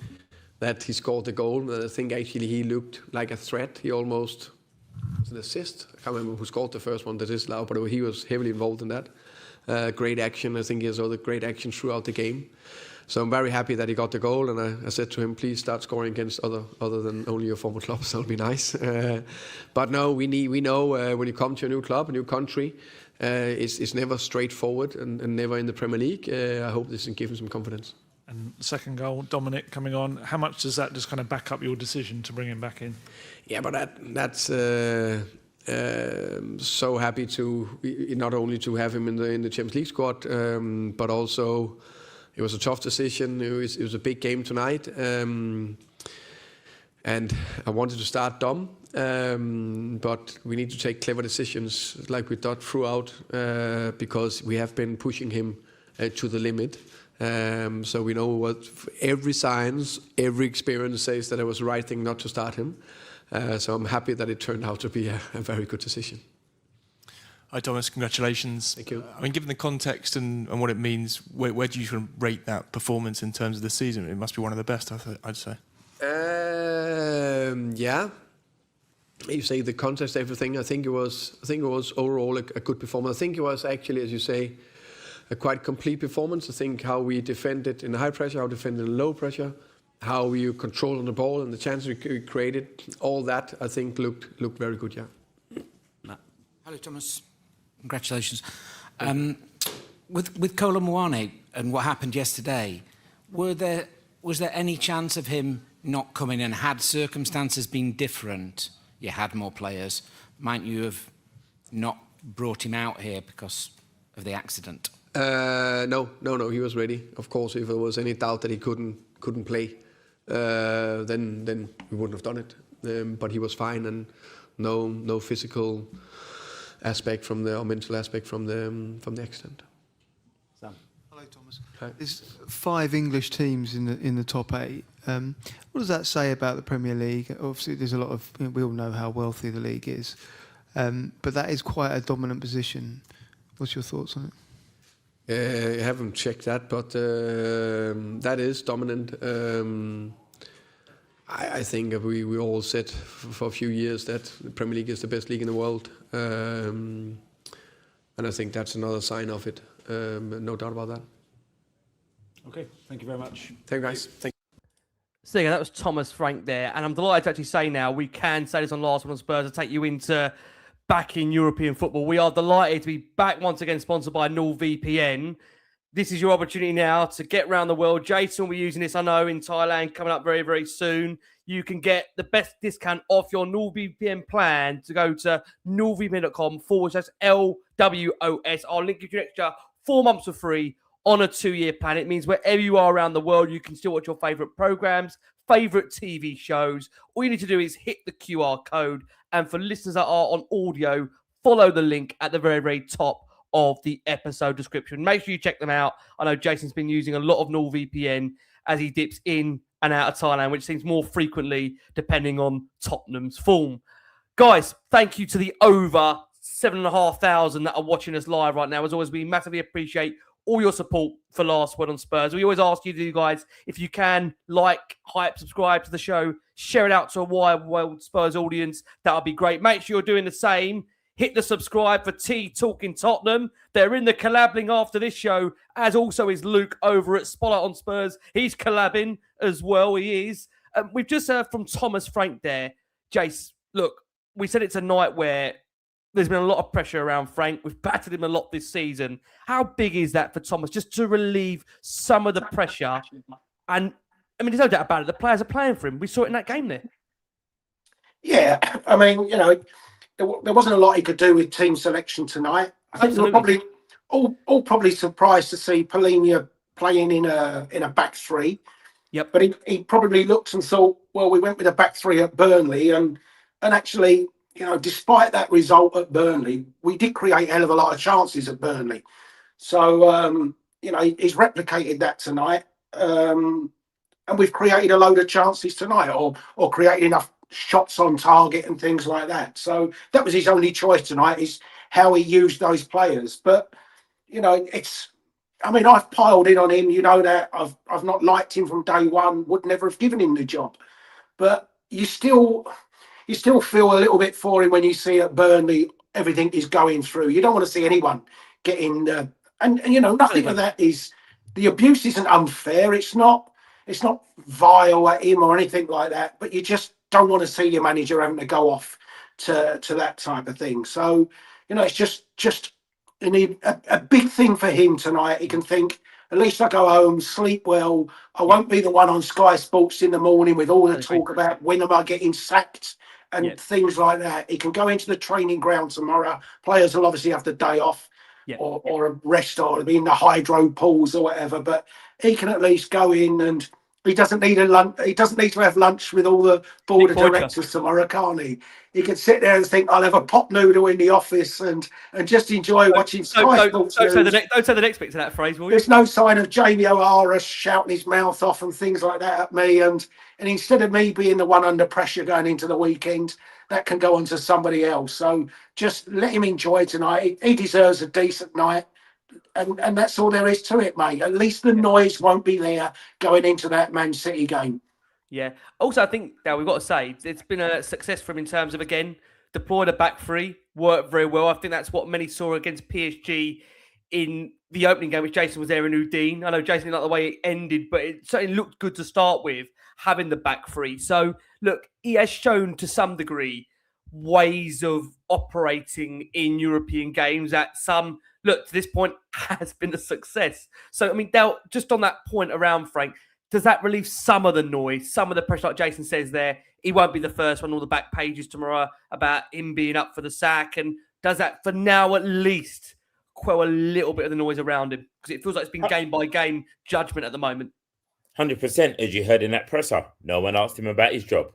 Speaker 5: that he scored the goal. I think actually he looked like a threat. He almost was an assist. I can't remember who scored the first one that is loud, but he was heavily involved in that. Great action. I think he has other great action throughout the game. So I'm very happy that he got the goal, and I said to him, please start scoring against other than only your former clubs. That'll be nice. But no, we know when you come to a new club, a new country, it's never straightforward and never in the Premier League. I hope this can give him some confidence.
Speaker 7: And second goal, Dominic coming on. How much does that just kind of back up your decision to bring him back in?
Speaker 5: Yeah, but that's so happy to not only to have him in the Champions League squad, but also. It was a tough decision. It was a big game tonight, and I wanted to start Dom, but we need to take clever decisions like we did throughout, because we have been pushing him to the limit. So we know what every science, every experience says that it was the right thing not to start him. So I'm happy that it turned out to be a very good decision.
Speaker 8: Hi Thomas, congratulations.
Speaker 5: Thank you.
Speaker 8: I mean, given the context and what it means, where do you sort of rate that performance in terms of the season? It must be one of the best, I'd say.
Speaker 5: Yeah. You say the context, everything. I think it was overall a good performance. I think it was actually, as you say, a quite complete performance. I think how we defended in high pressure, how we defended in low pressure, how we controlled on the ball and the chances we created, all that I think looked very good. Yeah.
Speaker 9: Hello, Thomas. Congratulations. With Kolo Muani and what happened yesterday, was there any chance of him not coming in? Had circumstances been different, you had more players, might you have not brought him out here because of the accident?
Speaker 5: No. He was ready. Of course, if there was any doubt that he couldn't play, then we wouldn't have done it. But he was fine, and no physical aspect or mental aspect from the accident.
Speaker 9: Sam.
Speaker 10: Hello, Thomas.
Speaker 5: Hi.
Speaker 10: There's 5 English teams in the top 8. What does that say about the Premier League? Obviously, there's a lot of, we all know how wealthy the league is, but that is quite a dominant position. What's your thoughts on it?
Speaker 5: I haven't checked that, but that is dominant. I think we all said for a few years that the Premier League is the best league in the world, and I think that's another sign of it. No doubt about that.
Speaker 1: Okay, thank you very much.
Speaker 5: Thank you, guys. Thank
Speaker 1: So yeah, that was Thomas Frank there, and I'm delighted to actually say now we can say this on Last One on Spurs to take you into back in European football. We are delighted to be back once again, sponsored by NordVPN. This is your opportunity now to get around the world. Jason will be using this, I know, in Thailand coming up very, very soon. You can get the best discount off your NordVPN plan to go to nordvpn.com/LWOS. I'll link you to an extra 4 months for free on a 2-year plan. It means wherever you are around the world, you can still watch your favourite programmes, favourite TV shows. All you need to do is hit the QR code. And for listeners that are on audio, follow the link at the very, very top of the episode description. Make sure you check them out. I know Jason's been using a lot of NordVPN as he dips in and out of Thailand, which seems more frequently depending on Tottenham's form. Guys, thank you to the over 7,500 that are watching us live right now. As always, we massively appreciate all your support for Last Word on Spurs. We always ask you guys, if you can, like, hype, subscribe to the show, share it out to a wide world Spurs audience. That would be great. Make sure you're doing the same. Hit the subscribe for T Talking Tottenham. They're in the collabing after this show, as also is Luke over at Spotlight on Spurs. He's collabing as well. He is. We've just heard from Thomas Frank there. Jace, look, we said it's a night where there's been a lot of pressure around Frank. We've battered him a lot this season. How big is that for Thomas, just to relieve some of the pressure? And, I mean, there's no doubt about it. The players are playing for him. We saw it in that game there.
Speaker 2: Yeah, I mean, you know, there wasn't a lot he could do with team selection tonight. I think we're probably all probably surprised to see Polina playing in a back three.
Speaker 1: Yep.
Speaker 2: But he probably looked and thought, well, we went with a back three at Burnley, and actually, you know, despite that result at Burnley, we did create a hell of a lot of chances at Burnley. So, you know, he's replicated that tonight. And we've created a load of chances tonight, or created enough shots on target and things like that. So that was his only choice tonight, is how he used those players. But, you know, I mean, I've piled in on him. You know that. I've not liked him from day one, would never have given him the job. But you still feel a little bit for him when you see at Burnley everything is going through. You don't want to see anyone getting and you know, nothing of that is, the abuse isn't unfair. It's not vile at him or anything like that. But you just don't want to see your manager having to go off to that type of thing. So, you know, it's just a big thing for him tonight. He can think, at least I go home, sleep well. I won't be the one on Sky Sports in the morning with all the talk about when am I getting sacked and things like that. He can go into the training ground tomorrow. Players will obviously have the day off or a rest, or be in the hydro pools or whatever. But he can at least go in, and he doesn't need a lunch. He doesn't need to have lunch with all the board of directors tomorrow, can't he? He can sit there and think, I'll have a pot noodle in the office and just enjoy watching Sky Sports.
Speaker 1: Don't say the next bit to that phrase, will you?
Speaker 2: There's no sign of Jamie O'Hara shouting his mouth off and things like that at me. And instead of me being the one under pressure going into the weekend, that can go on to somebody else. So just let him enjoy tonight. He deserves a decent night. And that's all there is to it, mate. At least the noise won't be there going into that Man City game.
Speaker 1: Yeah. Also, I think that we've got to say it's been a success for him in terms of, again, deployed a back three, worked very well. I think that's what many saw against PSG in the opening game, which Jason was there in Udine. I know Jason didn't like the way it ended, but it certainly looked good to start with, having the back three. So, look, he has shown to some degree ways of operating in European games that some, look, to this point has been a success. So, I mean, Del, just on that point around Frank, does that relieve some of the noise, some of the pressure, like Jason says there? He won't be the first one, all the back pages tomorrow about him being up for the sack. And does that, for now at least, quell a little bit of the noise around him? Because it feels like it's been game-by-game judgment at the moment.
Speaker 3: 100%, as you heard in that presser. No one asked him about his job.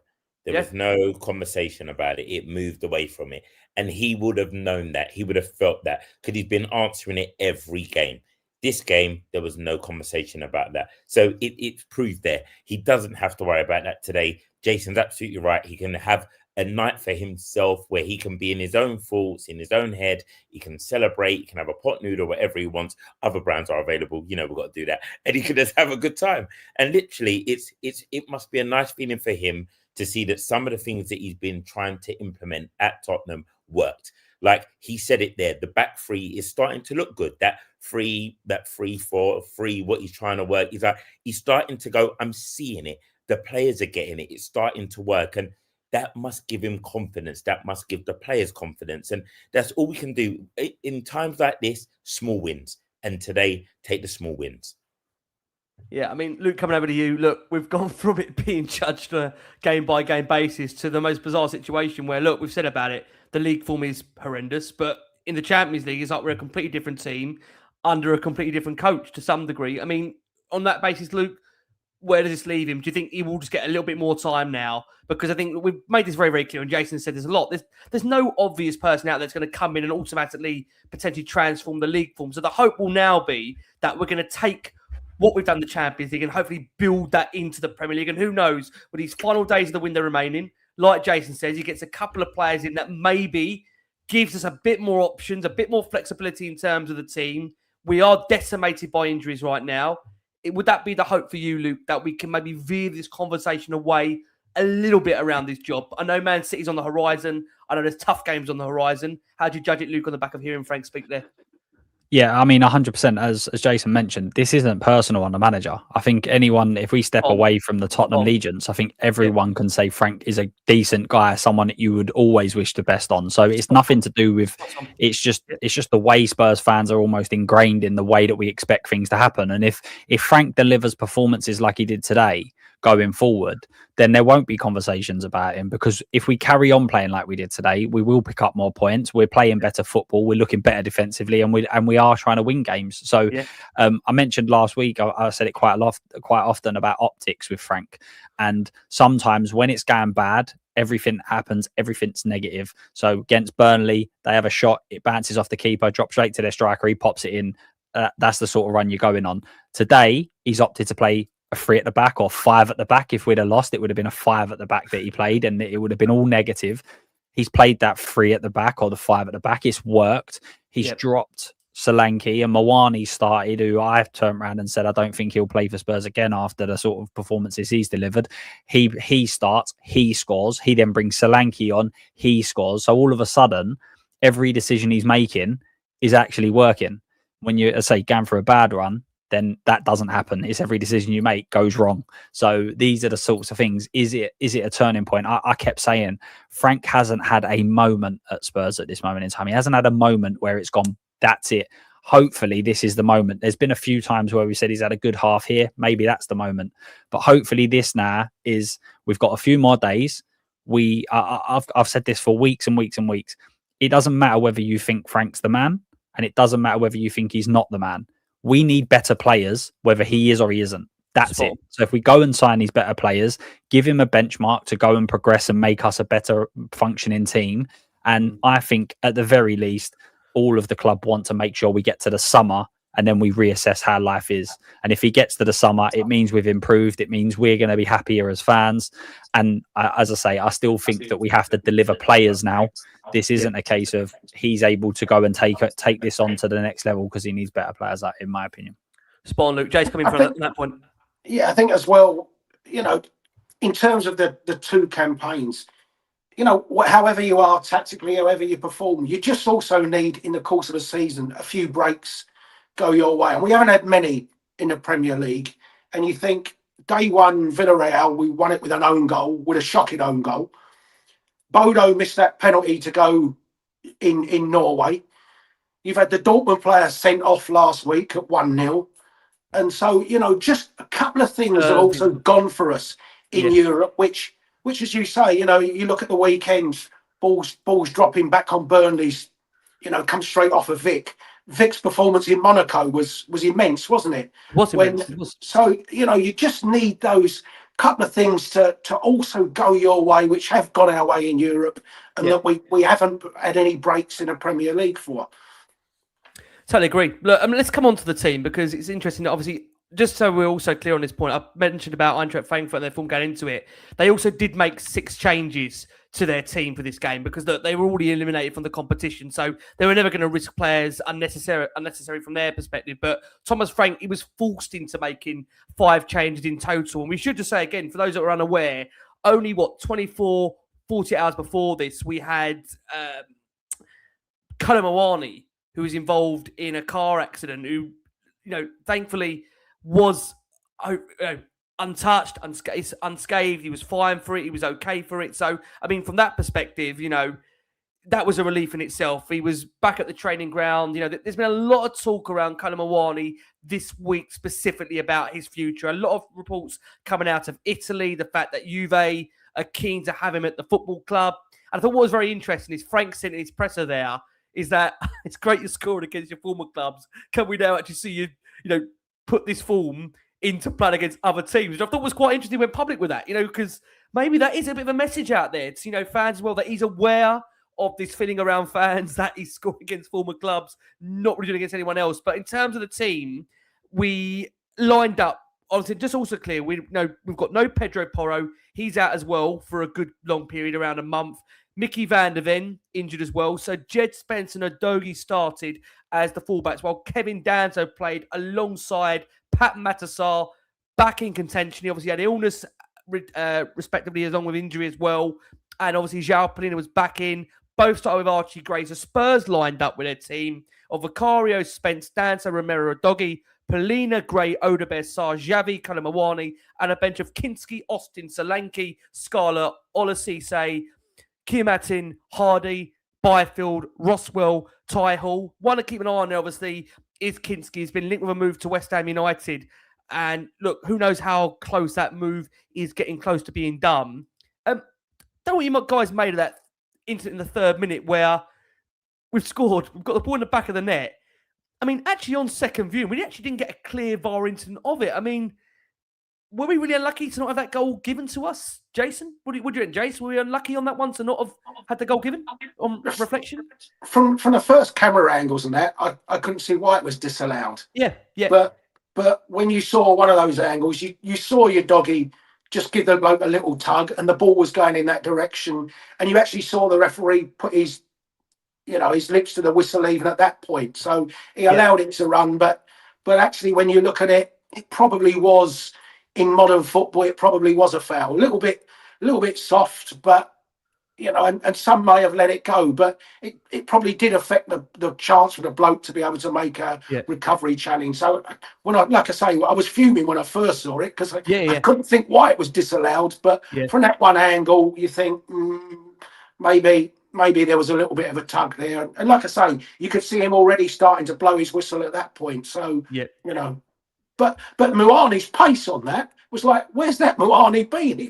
Speaker 3: There was no conversation about it. It moved away from it. And he would have known that. He would have felt that because he's been answering it every game. This game, there was no conversation about that. So it's proved there. He doesn't have to worry about that today. Jason's absolutely right. He can have a night for himself where he can be in his own thoughts, in his own head. He can celebrate. He can have a pot noodle, whatever he wants. Other brands are available. You know, we've got to do that. And he can just have a good time. And literally, it must be a nice feeling for him to see that some of the things that he's been trying to implement at Tottenham worked. Like he said it there, the back three is starting to look good. That 3-4-3, what he's trying to work, he's starting to go, I'm seeing it. The players are getting it. It's starting to work. And that must give him confidence. That must give the players confidence. And that's all we can do. In times like this, small wins. And today, take the small wins.
Speaker 1: Yeah, I mean, Luke, coming over to you. Look, we've gone from it being judged on a game-by-game basis to the most bizarre situation where, look, we've said about it, the league form is horrendous, but in the Champions League, it's like we're a completely different team under a completely different coach to some degree. I mean, on that basis, Luke, where does this leave him? Do you think he will just get a little bit more time now? Because I think we've made this very, very clear, and Jason said there's a lot. There's no obvious person out there that's going to come in and automatically potentially transform the league form. So the hope will now be that we're going to take what we've done in the Champions League and hopefully build that into the Premier League. And who knows, with these final days of the window remaining, like Jason says, he gets a couple of players in that maybe gives us a bit more options, a bit more flexibility in terms of the team. We are decimated by injuries right now. Would that be the hope for you, Luke, that we can maybe veer this conversation away a little bit around this job? I know Man City's on the horizon. I know there's tough games on the horizon. How do you judge it, Luke, on the back of hearing Frank speak there?
Speaker 4: Yeah, I mean, 100%. As Jason mentioned, this isn't personal on the manager. I think anyone, if we step away from the Tottenham Legions, I think everyone can say Frank is a decent guy, someone that you would always wish the best on. So it's nothing to do with. It's just the way Spurs fans are almost ingrained in the way that we expect things to happen. And if Frank delivers performances like he did today going forward, then there won't be conversations about him, because if we carry on playing like we did today, we will pick up more points. We're playing better football. We're looking better defensively, and we are trying to win games. So I mentioned last week, I said it quite often about optics with Frank. And sometimes when it's going bad, everything happens, everything's negative. So against Burnley, they have a shot, it bounces off the keeper, drops straight to their striker, he pops it in. That's the sort of run you're going on. Today, he's opted to play a 3 at the back or 5 at the back. If we'd have lost, it would have been a 5 at the back that he played, and it would have been all negative. He's played that 3 at the back or the 5 at the back. It's worked. He's dropped Solanke, and Muani started, who I've turned around and said I don't think he'll play for Spurs again after the sort of performances he's delivered. He starts, he scores. He then brings Solanke on, he scores. So all of a sudden, every decision he's making is actually working. When you say going for a bad run, then that doesn't happen. It's every decision you make goes wrong. So these are the sorts of things. Is it a turning point? I kept saying Frank hasn't had a moment at Spurs at this moment in time. He hasn't had a moment where it's gone, that's it. Hopefully this is the moment. There's been a few times where we said he's had a good half here. Maybe that's the moment. But hopefully this now is, we've got a few more days. I've said this for weeks and weeks and weeks. It doesn't matter whether you think Frank's the man, and it doesn't matter whether you think he's not the man. We need better players, whether he is or he isn't. That's it. So if we go and sign these better players, give him a benchmark to go and progress and make us a better functioning team. And I think at the very least, all of the club want to make sure we get to the summer and then we reassess how life is. And if he gets to the summer, it means we've improved. It means we're going to be happier as fans. And as I say, I still think that we have to deliver players now. This isn't a case of he's able to go and take this on to the next level because he needs better players, in my opinion.
Speaker 1: Spawn, Luke. Jay's coming from that point.
Speaker 2: Yeah, I think as well, in terms of the 2 campaigns, however you are tactically, however you perform, you just also need, in the course of the season, a few breaks go your way. And we haven't had many in the Premier League. And you think, day one, Villarreal, we won it with an own goal, with a shocking own goal. Bodo missed that penalty to go in Norway. You've had the Dortmund player sent off last week at 1-0. And so, just a couple of things have also gone for us in Europe, which, as you say, you look at the weekends, balls dropping back on Burnley's, come straight off of Vic. Vic's performance in Monaco was immense, wasn't it? So, you just need those couple of things to also go your way, which have gone our way in Europe, and that we haven't had any breaks in the Premier League for.
Speaker 1: Totally agree. Look, let's come on to the team, because it's interesting that obviously, just so we're also clear on this point, I mentioned about Eintracht Frankfurt and their form going into it. They also did make 6 changes to their team for this game, because they were already eliminated from the competition. So they were never going to risk players unnecessary from their perspective. But Thomas Frank, he was forced into making 5 changes in total. And we should just say again, for those that are unaware, only 24, 48 hours before this, we had Kolo Muani, who was involved in a car accident, who, thankfully was untouched, unscathed. He was fine for it. He was okay for it. So, I mean, from that perspective, that was a relief in itself. He was back at the training ground. There's been a lot of talk around Kolo Muani this week, specifically about his future. A lot of reports coming out of Italy, the fact that Juve are keen to have him at the football club. And I thought what was very interesting is Frank said in his presser there, is that it's great you're scoring against your former clubs. Can we now actually see you, put this form into playing against other teams? Which I thought was quite interesting. Went public with that, because maybe that is a bit of a message out there to, fans as well, that he's aware of this feeling around fans that he's scoring against former clubs, not really doing against anyone else. But in terms of the team, we lined up, obviously, just also clear, we've got no Pedro Porro. He's out as well for a good long period, around a month. Mickey van der Ven injured as well. So Jed Spence and Udogie started as the fullbacks, while Kevin Danso played alongside Pat Matassar, back in contention. He obviously had illness, respectively, along with injury as well. And obviously, João Palhinha was back in. Both started with Archie Gray. So Spurs lined up with their team of Vicario, Spence, Danso, Romero, Udogie, Palhinha, Gray, Odebear, Sarr, Xavi, Kolo Muani, and a bench of Kinski, Austin, Solanke, Scala, Olasise, Kimatin, Hardy, Byfield, Roswell, Ty Hall. One to keep an eye on, obviously, is Kinski. He's been linked with a move to West Ham United. And look, who knows how close that move is getting close to being done. Don't know what you guys made of that incident in the 3rd minute where we've scored. We've got the ball in the back of the net. I mean, actually, on second view, we actually didn't get a clear VAR incident of it. I mean, were we really unlucky to not have that goal given to us, Jason? What do you reckon, Jason? Were we unlucky on that one to not have had the goal given on reflection?
Speaker 2: From the first camera angles and that, I couldn't see why it was disallowed.
Speaker 1: Yeah.
Speaker 2: But when you saw one of those angles, you saw your doggy just give the bloke a little tug, and the ball was going in that direction, and you actually saw the referee put his lips to the whistle even at that point. So he allowed it to run, but actually, when you look at it, it probably was. In modern football, it probably was a foul. A little bit soft, but and some may have let it go, but it probably did affect the chance for the bloke to be able to make a recovery challenge. So like I say, I was fuming when I first saw it, because I couldn't think why it was disallowed. But from that one angle, you think maybe there was a little bit of a tug there. And like I say, you could see him already starting to blow his whistle at that point. So But Muani's pace on that was like, where's that Muani been? He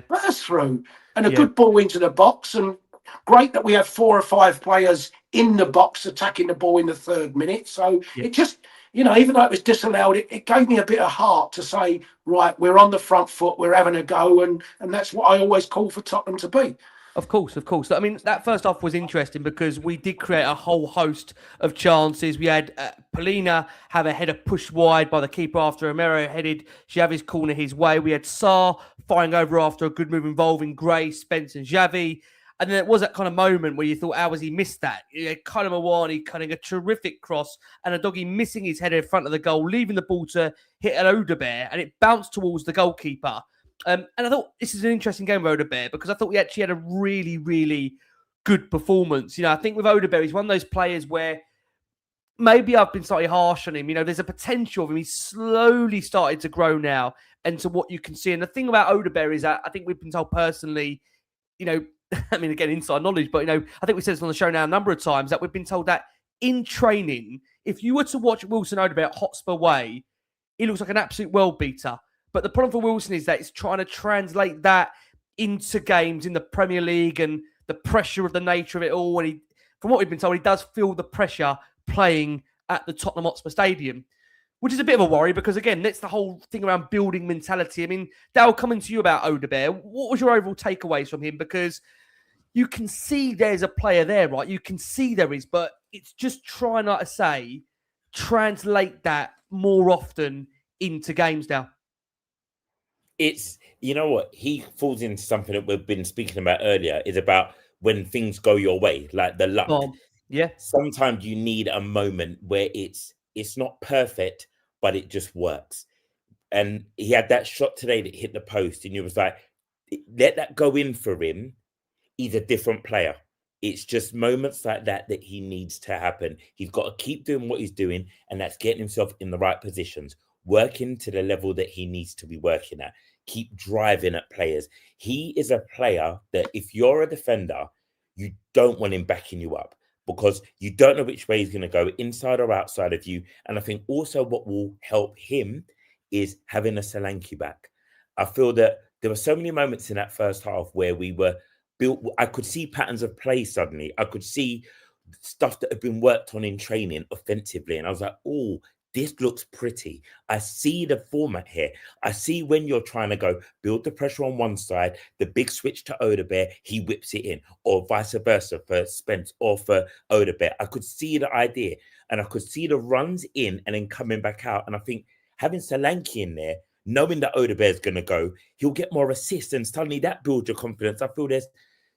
Speaker 2: burst through, and a good ball into the box. And great that we have 4 or 5 players in the box attacking the ball in the 3rd minute. So it just, even though it was disallowed, it gave me a bit of heart to say, right, we're on the front foot, we're having a go, and that's what I always call for Tottenham to be.
Speaker 1: Of course. I mean, that first half was interesting because we did create a whole host of chances. We had Palhinha have a header pushed wide by the keeper after Romero headed Xavi's corner his way. We had Sarr firing over after a good move involving Gray, Spence and Xavi. And then it was that kind of moment where you thought, how has he missed that? Kolo Muani cutting a terrific cross and Udogie missing his header in front of the goal, leaving the ball to hit an Odebear, and it bounced towards the goalkeeper. And I thought this is an interesting game with Odebear because I thought we actually had a really, really good performance. I think with Odebear, he's one of those players where maybe I've been slightly harsh on him. There's a potential of him. He's slowly started to grow now into what you can see. And the thing about Odebear is that I think we've been told personally, I mean, again, inside knowledge, but, I think we said this on the show now a number of times that we've been told that in training, if you were to watch Wilson Odobert at Hotspur Way, he looks like an absolute world beater. But the problem for Wilson is that it's trying to translate that into games in the Premier League and the pressure of the nature of it all. And from what we've been told, he does feel the pressure playing at the Tottenham Hotspur Stadium, which is a bit of a worry because, again, that's the whole thing around building mentality. I mean, Dale, coming to you about Odobert, what was your overall takeaways from him? Because you can see there's a player there, right? You can see there is, but it's just trying, like I say, translate that more often into games now.
Speaker 3: It's, you know what, he falls into something that we've been speaking about earlier, is about when things go your way, like the luck.
Speaker 1: Yeah.
Speaker 3: Sometimes you need a moment where it's not perfect, but it just works. And he had that shot today that hit the post, and you was like, let that go in for him. He's a different player. It's just moments like that he needs to happen. He's got to keep doing what he's doing, and that's getting himself in the right positions, working to the level that he needs to be working at, keep driving at players. He is a player that if you're a defender, you don't want him backing you up because you don't know which way he's going to go, inside or outside of you. And I think also what will help him is having a Solanke back. I feel that there were so many moments in that first half where we were built. I could see patterns of play suddenly. I could see stuff that had been worked on in training offensively. And I was like, oh, this looks pretty. I see the format here. I see when you're trying to go build the pressure on one side, the big switch to Odobert, he whips it in, or vice versa for Spence or for Odobert. I could see the idea, and I could see the runs in and then coming back out. And I think having Solanke in there, knowing that Odobert is going to go, he'll get more assists, and suddenly that builds your confidence. I feel there's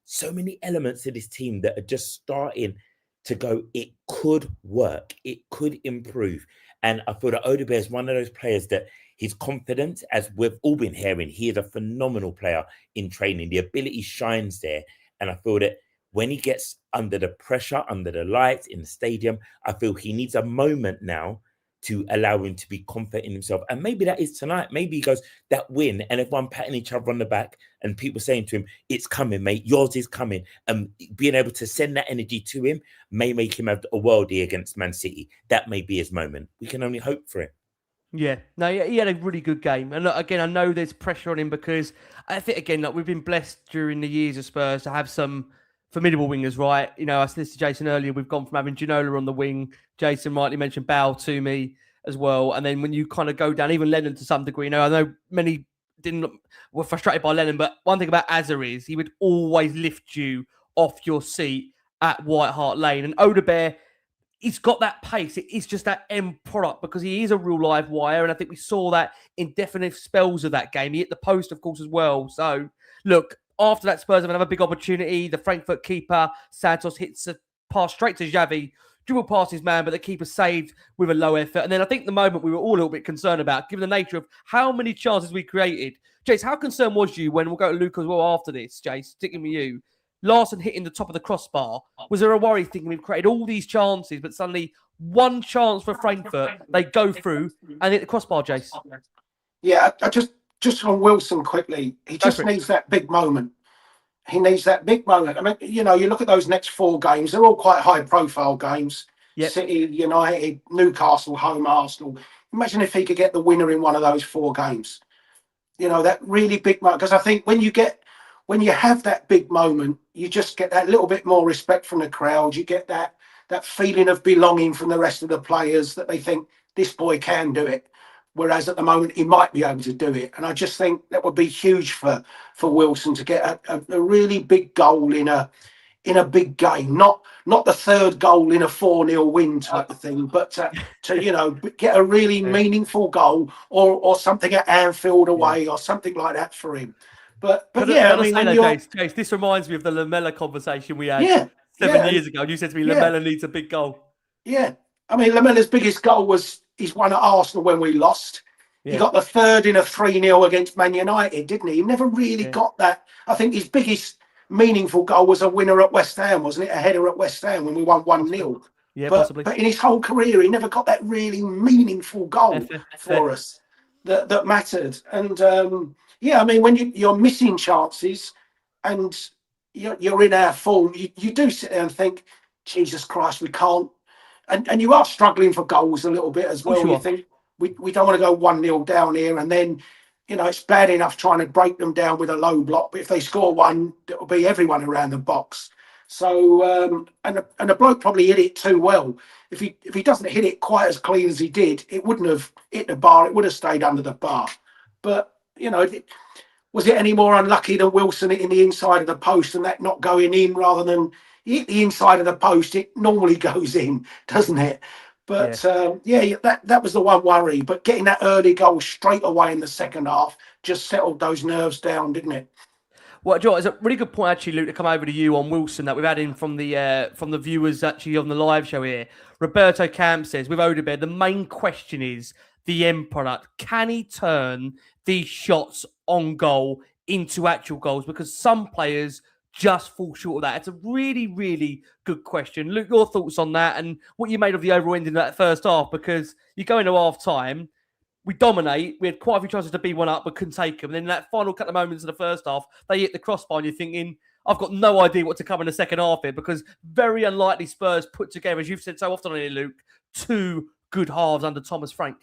Speaker 3: so many elements of this team that are just starting to go, it could work, it could improve. And I feel that Odobert is one of those players that his confidence, as we've all been hearing, he is a phenomenal player in training. The ability shines there. And I feel that when he gets under the pressure, under the lights in the stadium, I feel he needs a moment now to allow him to be confident in himself. And maybe that is tonight. Maybe he goes, that win, and everyone patting each other on the back and people saying to him, it's coming, mate, yours is coming. And being able to send that energy to him may make him have a worldie against Man City. That may be his moment. We can only hope for it.
Speaker 1: Yeah, no, he had a really good game. And look, again, I know there's pressure on him because I think, again, like we've been blessed during the years of Spurs to have some formidable wingers, right? I said this to Jason earlier, we've gone from having Ginola on the wing. Jason rightly mentioned Bow to me as well. And then when you kind of go down, even Lennon to some degree, I know many were frustrated by Lennon, but one thing about Azar is he would always lift you off your seat at White Hart Lane. And Odobert, he's got that pace. It is just that end product because he is a real live wire. And I think we saw that in definite spells of that game. He hit the post, of course, as well. So, look, after that, Spurs have another big opportunity. The Frankfurt keeper, Santos, hits a pass straight to Xavi, dribble past his man, but the keeper saved with a low effort. And then I think the moment we were all a little bit concerned about, given the nature of how many chances we created. Jace, how concerned was you when we'll go to Luke as well after this, Jace, sticking with you? Larson hitting the top of the crossbar. Was there a worry thinking we've created all these chances, but suddenly one chance for Frankfurt, they go through and hit the crossbar, Jace?
Speaker 2: Yeah, I just on Wilson quickly, he just needs that big moment. He needs that big moment. I mean, you look at those next 4 games, they're all quite high-profile games. Yep. City, United, Newcastle, home, Arsenal. Imagine if he could get the winner in one of those 4 games. That really big moment. Because I think when you have that big moment, you just get that little bit more respect from the crowd. You get that feeling of belonging from the rest of the players that they think this boy can do it. Whereas at the moment he might be able to do it, and I just think that would be huge for Wilson to get a really big goal in a big game, not the third goal in a 4-0 win type of thing, but to get a really meaningful goal or something at Anfield away or something like that for him. But yeah, I mean,
Speaker 1: Jace, this reminds me of the Lamela conversation we had 7 years ago. You said to me, Lamela needs a big goal.
Speaker 2: Yeah, I mean, Lamela's biggest goal was his one at Arsenal when we lost. Yeah. He got the third in a 3-0 against Man United, didn't he? He never really got that. I think his biggest meaningful goal was a winner at West Ham, wasn't it? A header at West Ham when we won 1-0.
Speaker 1: Yeah, possibly.
Speaker 2: But in his whole career, he never got that really meaningful goal for us that mattered. And I mean, when you're missing chances, and you're in our form, you do sit there and think, Jesus Christ, we can't. And you are struggling for goals a little bit as well. You think we don't want to go 1-0 down here, and then it's bad enough trying to break them down with a low block, but if they score one, it'll be everyone around the box. So and the bloke probably hit it too well. If he doesn't hit it quite as clean as he did, it wouldn't have hit the bar. It would have stayed under the bar. But was it any more unlucky than Wilson hitting the inside of the post and that not going in, rather than hit the inside of the post? It normally goes in, doesn't it? But that was the one worry. But getting that early goal straight away in the second half just settled those nerves down, didn't it?
Speaker 1: Well, Joe, it's a really good point, actually, Luke, to come over to you on Wilson that we've had in from the viewers actually on the live show here. Roberto Camp says, with Odegaard, the main question is the end product. Can he turn these shots on goal into actual goals? Because some players just fall short of that. It's a really, really good question. Luke, your thoughts on that and what you made of the overall ending of that first half, because you go into half time, we dominate. We had quite a few chances to be one up, but couldn't take them. And then that final couple of moments in the first half, they hit the crossbar, and you're thinking, I've got no idea what to come in the second half here, because very unlikely Spurs put together, as you've said so often on here, Luke, 2 good halves under Thomas Frank.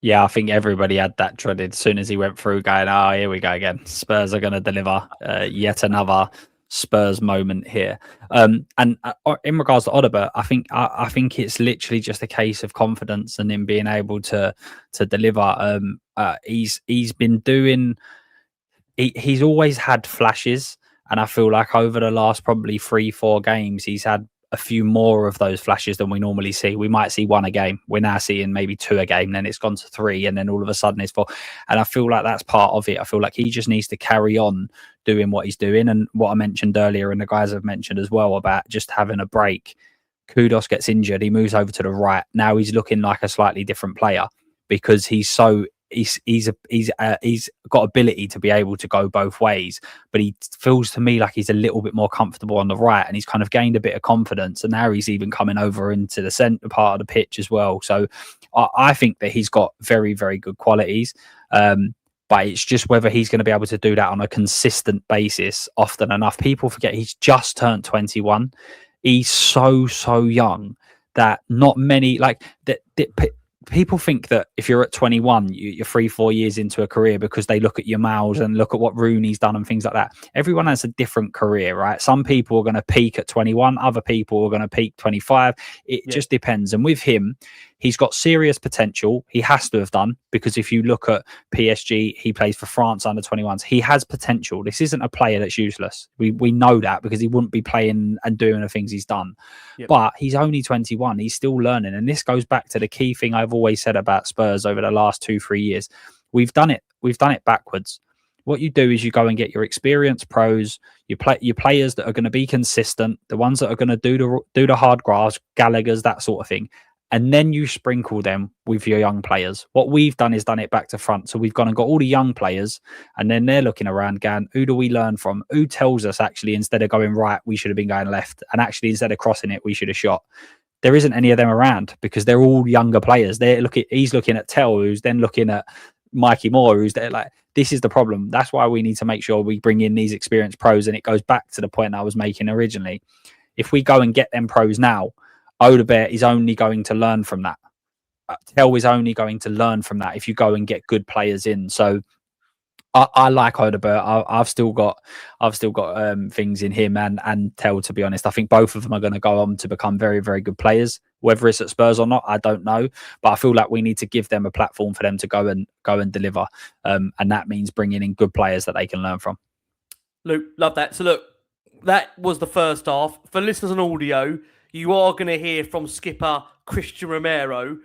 Speaker 4: Yeah, I think everybody had that dreaded as soon as he went through, going, "Oh, here we go again. Spurs are going to deliver yet another Spurs moment here." And in regards to Odegaard, I think it's literally just a case of confidence and him being able to deliver. He's been doing. He's always had flashes, and I feel like over the last probably 3-4 games, he's had a few more of those flashes than we normally see. We might see 1 a game. We're now seeing maybe 2 a game. Then it's gone to 3, and then all of a sudden it's 4. And I feel like that's part of it. I feel like he just needs to carry on doing what he's doing. And what I mentioned earlier, and the guys have mentioned as well, about just having a break. Kudos gets injured. He moves over to the right. Now he's looking like a slightly different player, because he's got ability to be able to go both ways, but he feels to me like he's a little bit more comfortable on the right, and he's kind of gained a bit of confidence, and now he's even coming over into the centre part of the pitch as well. So I think that he's got very, very good qualities, but it's just whether he's going to be able to do that on a consistent basis often enough. People forget he's just turned 21. He's so young that not many people think that if you're at 21, you're 3-4 years into a career, because they look at your miles and look at what Rooney's done and things like that. Everyone has a different career, right? Some people are going to peak at 21, other people are going to peak 25. It just depends. And with him, he's got serious potential. He has to have done, because if you look at PSG, he plays for France under 21s. He has potential. This isn't a player that's useless. We know that, because he wouldn't be playing and doing the things he's done. Yep. But he's only 21. He's still learning. And this goes back to the key thing I've always said about Spurs over the last 2-3 years. We've done it backwards. What you do is you go and get your experienced pros, your players that are going to be consistent, the ones that are going to do the hard graphs, Gallagher's, that sort of thing. And then you sprinkle them with your young players. What we've done is done it back to front. So we've gone and got all the young players, and then they're looking around going, who do we learn from? Who tells us actually, instead of going right, we should have been going left? And actually, instead of crossing it, we should have shot. There isn't any of them around, because they're all younger players. He's looking at Tell, who's then looking at Mikey Moore, who's there. Like, this is the problem. That's why we need to make sure we bring in these experienced pros. And it goes back to the point I was making originally. If we go and get them pros now, Odegaard is only going to learn from that. Tell is only going to learn from that if you go and get good players in. So I like Odegaard. I've still got things in him and Tell, to be honest. I think both of them are going to go on to become very, very good players. Whether it's at Spurs or not, I don't know. But I feel like we need to give them a platform for them to go and deliver. And that means bringing in good players that they can learn from.
Speaker 1: Luke, love that. So look, that was the first half. For listeners on audio, you are going to hear from skipper Christian Romero.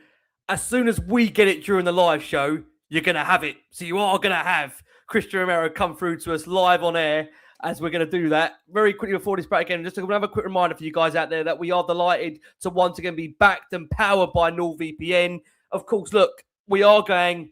Speaker 1: As soon as we get it during the live show, you're going to have it. So you are going to have Christian Romero come through to us live on air, as we're going to do that. Very quickly before this break again, just to have a quick reminder for you guys out there that we are delighted to once again be backed and powered by NordVPN. Of course, look, we are going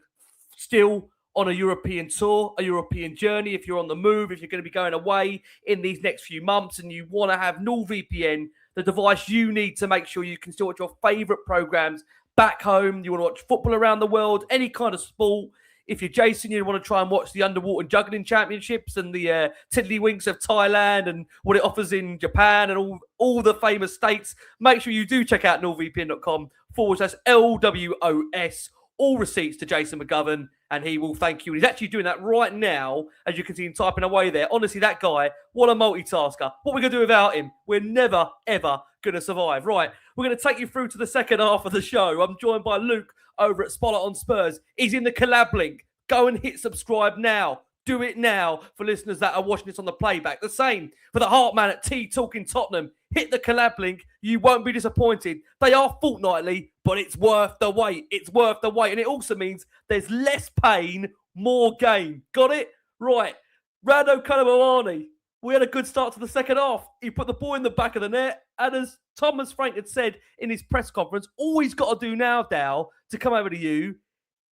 Speaker 1: still on a European tour, a European journey. If you're on the move, if you're going to be going away in these next few months and you want to have NordVPN, the device you need to make sure you can still watch your favourite programmes back home, you want to watch football around the world, any kind of sport, If you're Jason, you want to try and watch the underwater juggling championships and the tiddlywinks of Thailand and what it offers in Japan and all the famous states, make sure you do check out nordvpn.com/LWOS. All receipts to Jason McGovern, and he will thank you. And he's actually doing that right now, as you can see him typing away there. Honestly, that guy, what a multitasker. What are we going to do without him? We're never, ever going to survive. Right, we're going to take you through to the second half of the show. I'm joined by Luke over at Spotlight on Spurs. He's in the collab link. Go and hit subscribe now. Do it now for listeners that are watching this on the playback. The same for the Hart man at T Talking Tottenham. Hit the collab link. You won't be disappointed. They are fortnightly, but it's worth the wait. It's worth the wait. And it also means there's less pain, more gain. Got it? Right. Randal Kolo Muani. We had a good start to the second half. He put the ball in the back of the net. And as Thomas Frank had said in his press conference, all he's got to do now, Dal, to come over to you,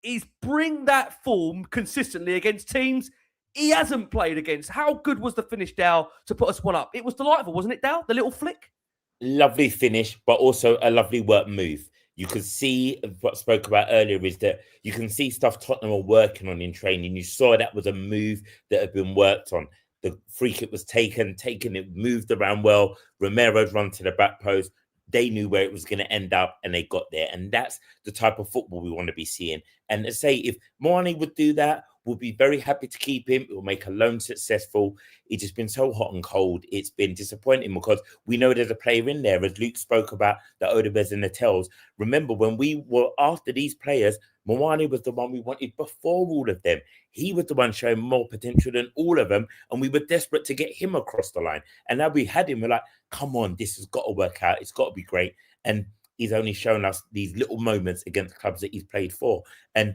Speaker 1: is bring that form consistently against teams he hasn't played against. How good was the finish, Dal, to put us one up? It was delightful, wasn't it, Dal? The little flick?
Speaker 3: Lovely finish, but also a lovely work move. You could see what I spoke about earlier is that you can see stuff Tottenham are working on in training. You saw that was a move that had been worked on. The free kick was taken, it moved around well. Romero's run to the back post. They knew where it was going to end up and they got there. And that's the type of football we want to be seeing. And to say if Muani would do that, we'll be very happy to keep him. It will make a loan successful. It's just been so hot and cold. It's been disappointing because we know there's a player in there. As Luke spoke about the Odebers and the Tells. Remember, when we were after these players, Muani was the one we wanted before all of them. He was the one showing more potential than all of them. And we were desperate to get him across the line. And now we had him. We're like, come on, this has got to work out. It's got to be great. And he's only shown us these little moments against clubs that he's played for. And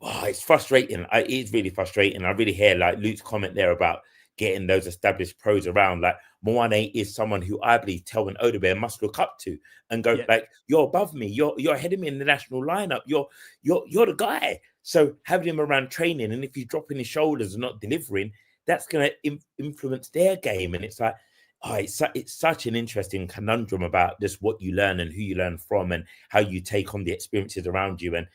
Speaker 3: it's frustrating. It's really frustrating. I really hear like Luke's comment there about getting those established pros around. Like Muani is someone who I believe Tel and Odebear must look up to and go like, you're above me. You're ahead of me in the national lineup. You're the guy. So having him around training, and if he's dropping his shoulders and not delivering, that's going to influence their game. And it's like, it's such an interesting conundrum about just what you learn and who you learn from and how you take on the experiences around you. And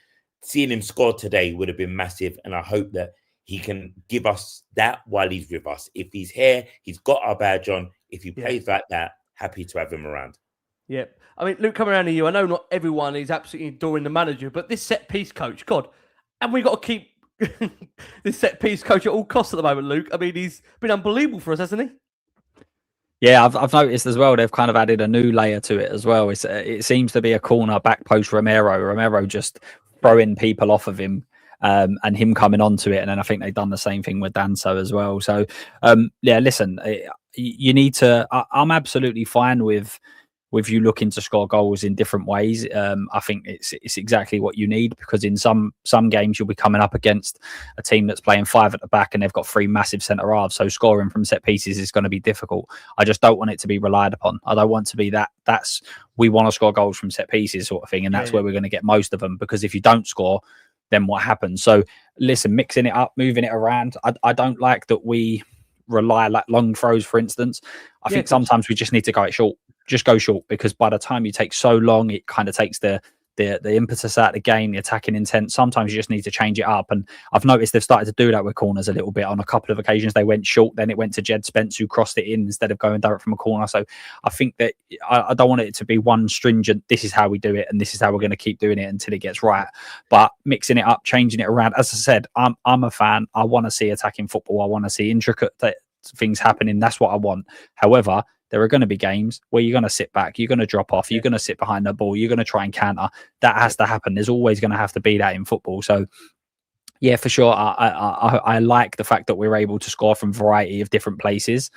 Speaker 3: seeing him score today would have been massive. And I hope that he can give us that while he's with us. If he's here, he's got our badge on. If he plays like that, happy to have him around.
Speaker 1: Yeah. I mean, Luke, coming around to you, I know not everyone is absolutely adoring the manager, but this set-piece coach, God, and we got to keep this set-piece coach at all costs at the moment, Luke. I mean, he's been unbelievable for us, hasn't he?
Speaker 4: Yeah, I've noticed as well, they've kind of added a new layer to it as well. It seems to be a corner back post Romero just throwing people off of him and him coming onto it. And then I think they've done the same thing with Danso as well. So, listen, you need to... I'm absolutely fine with you looking to score goals in different ways. I think it's exactly what you need, because in some games you'll be coming up against a team that's playing 5 at the back and they've got 3 massive centre halves. So scoring from set pieces is going to be difficult. I just don't want it to be relied upon. I don't want to be that's we want to score goals from set pieces sort of thing, and that's where we're going to get most of them. Because if you don't score, then what happens? So listen, mixing it up, moving it around. I don't like that we rely like long throws, for instance. I think sometimes we just need to go it short. Just go short, because by the time you take so long, it kind of takes the impetus out of the game, the attacking intent. Sometimes you just need to change it up. And I've noticed they've started to do that with corners a little bit. On a couple of occasions, they went short, then it went to Jed Spence, who crossed it in instead of going direct from a corner. So I think that I don't want it to be one stringent, this is how we do it and this is how we're going to keep doing it until it gets right. But mixing it up, changing it around. As I said, I'm a fan. I want to see attacking football. I want to see intricate things happening. That's what I want. However, there are going to be games where you're going to sit back, you're going to drop off, you're going to sit behind the ball, you're going to try and counter. That has to happen. There's always going to have to be that in football. So, yeah, for sure, I like the fact that we're able to score from a variety of different places.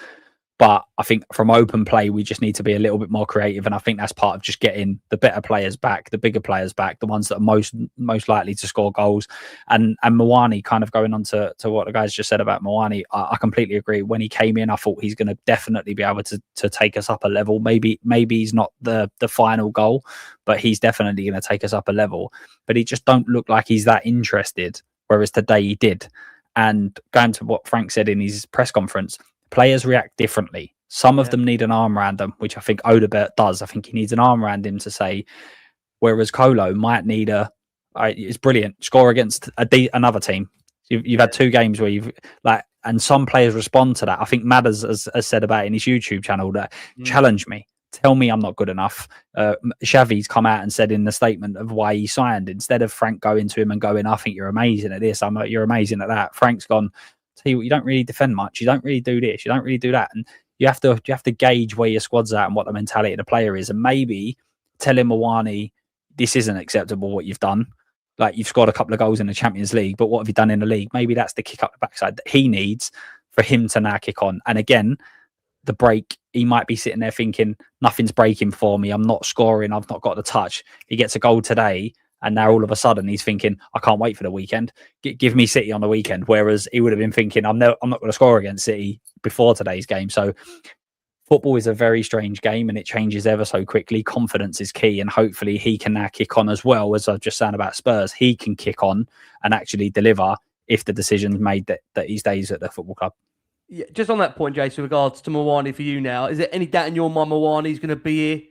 Speaker 4: But I think from open play, we just need to be a little bit more creative. And I think that's part of just getting the better players back, the bigger players back, the ones that are most likely to score goals. And Muani, kind of going on to what the guys just said about Muani, I completely agree. When he came in, I thought he's going to definitely be able to take us up a level. Maybe he's not the final goal, but he's definitely going to take us up a level. But he just don't look like he's that interested, whereas today he did. And going to what Frank said in his press conference, players react differently. Some of them need an arm around them, which I think Odebert does. I think he needs an arm around him to say, whereas Kolo might need a It's brilliant. Score against another team. You've had 2 games where you've and some players respond to that. I think Madders has said about it in his YouTube channel that challenge me, tell me I'm not good enough. Xavi's come out and said in the statement of why he signed, instead of Frank going to him and going, I think you're amazing at this, you're amazing at that. Frank's gone, tell you what, you don't really defend much. You don't really do this. You don't really do that. And you have to gauge where your squad's at and what the mentality of the player is, and maybe telling Muani, this isn't acceptable what you've done. Like, you've scored a couple of goals in the Champions League, but what have you done in the league? Maybe that's the kick up the backside that he needs for him to now kick on. And again, the break, he might be sitting there thinking, nothing's breaking for me. I'm not scoring. I've not got the touch. He gets a goal today, and now all of a sudden he's thinking, I can't wait for the weekend. Give me City on the weekend. Whereas he would have been thinking, I'm not going to score against City before today's game. So football is a very strange game, and it changes ever so quickly. Confidence is key, and hopefully he can now kick on as well. As I've just said about Spurs, he can kick on and actually deliver if the decision's made that he stays at the football club.
Speaker 1: Yeah, just on that point, Jason, with regards to Muani for you now, is there any doubt in your mind Muani's going to be here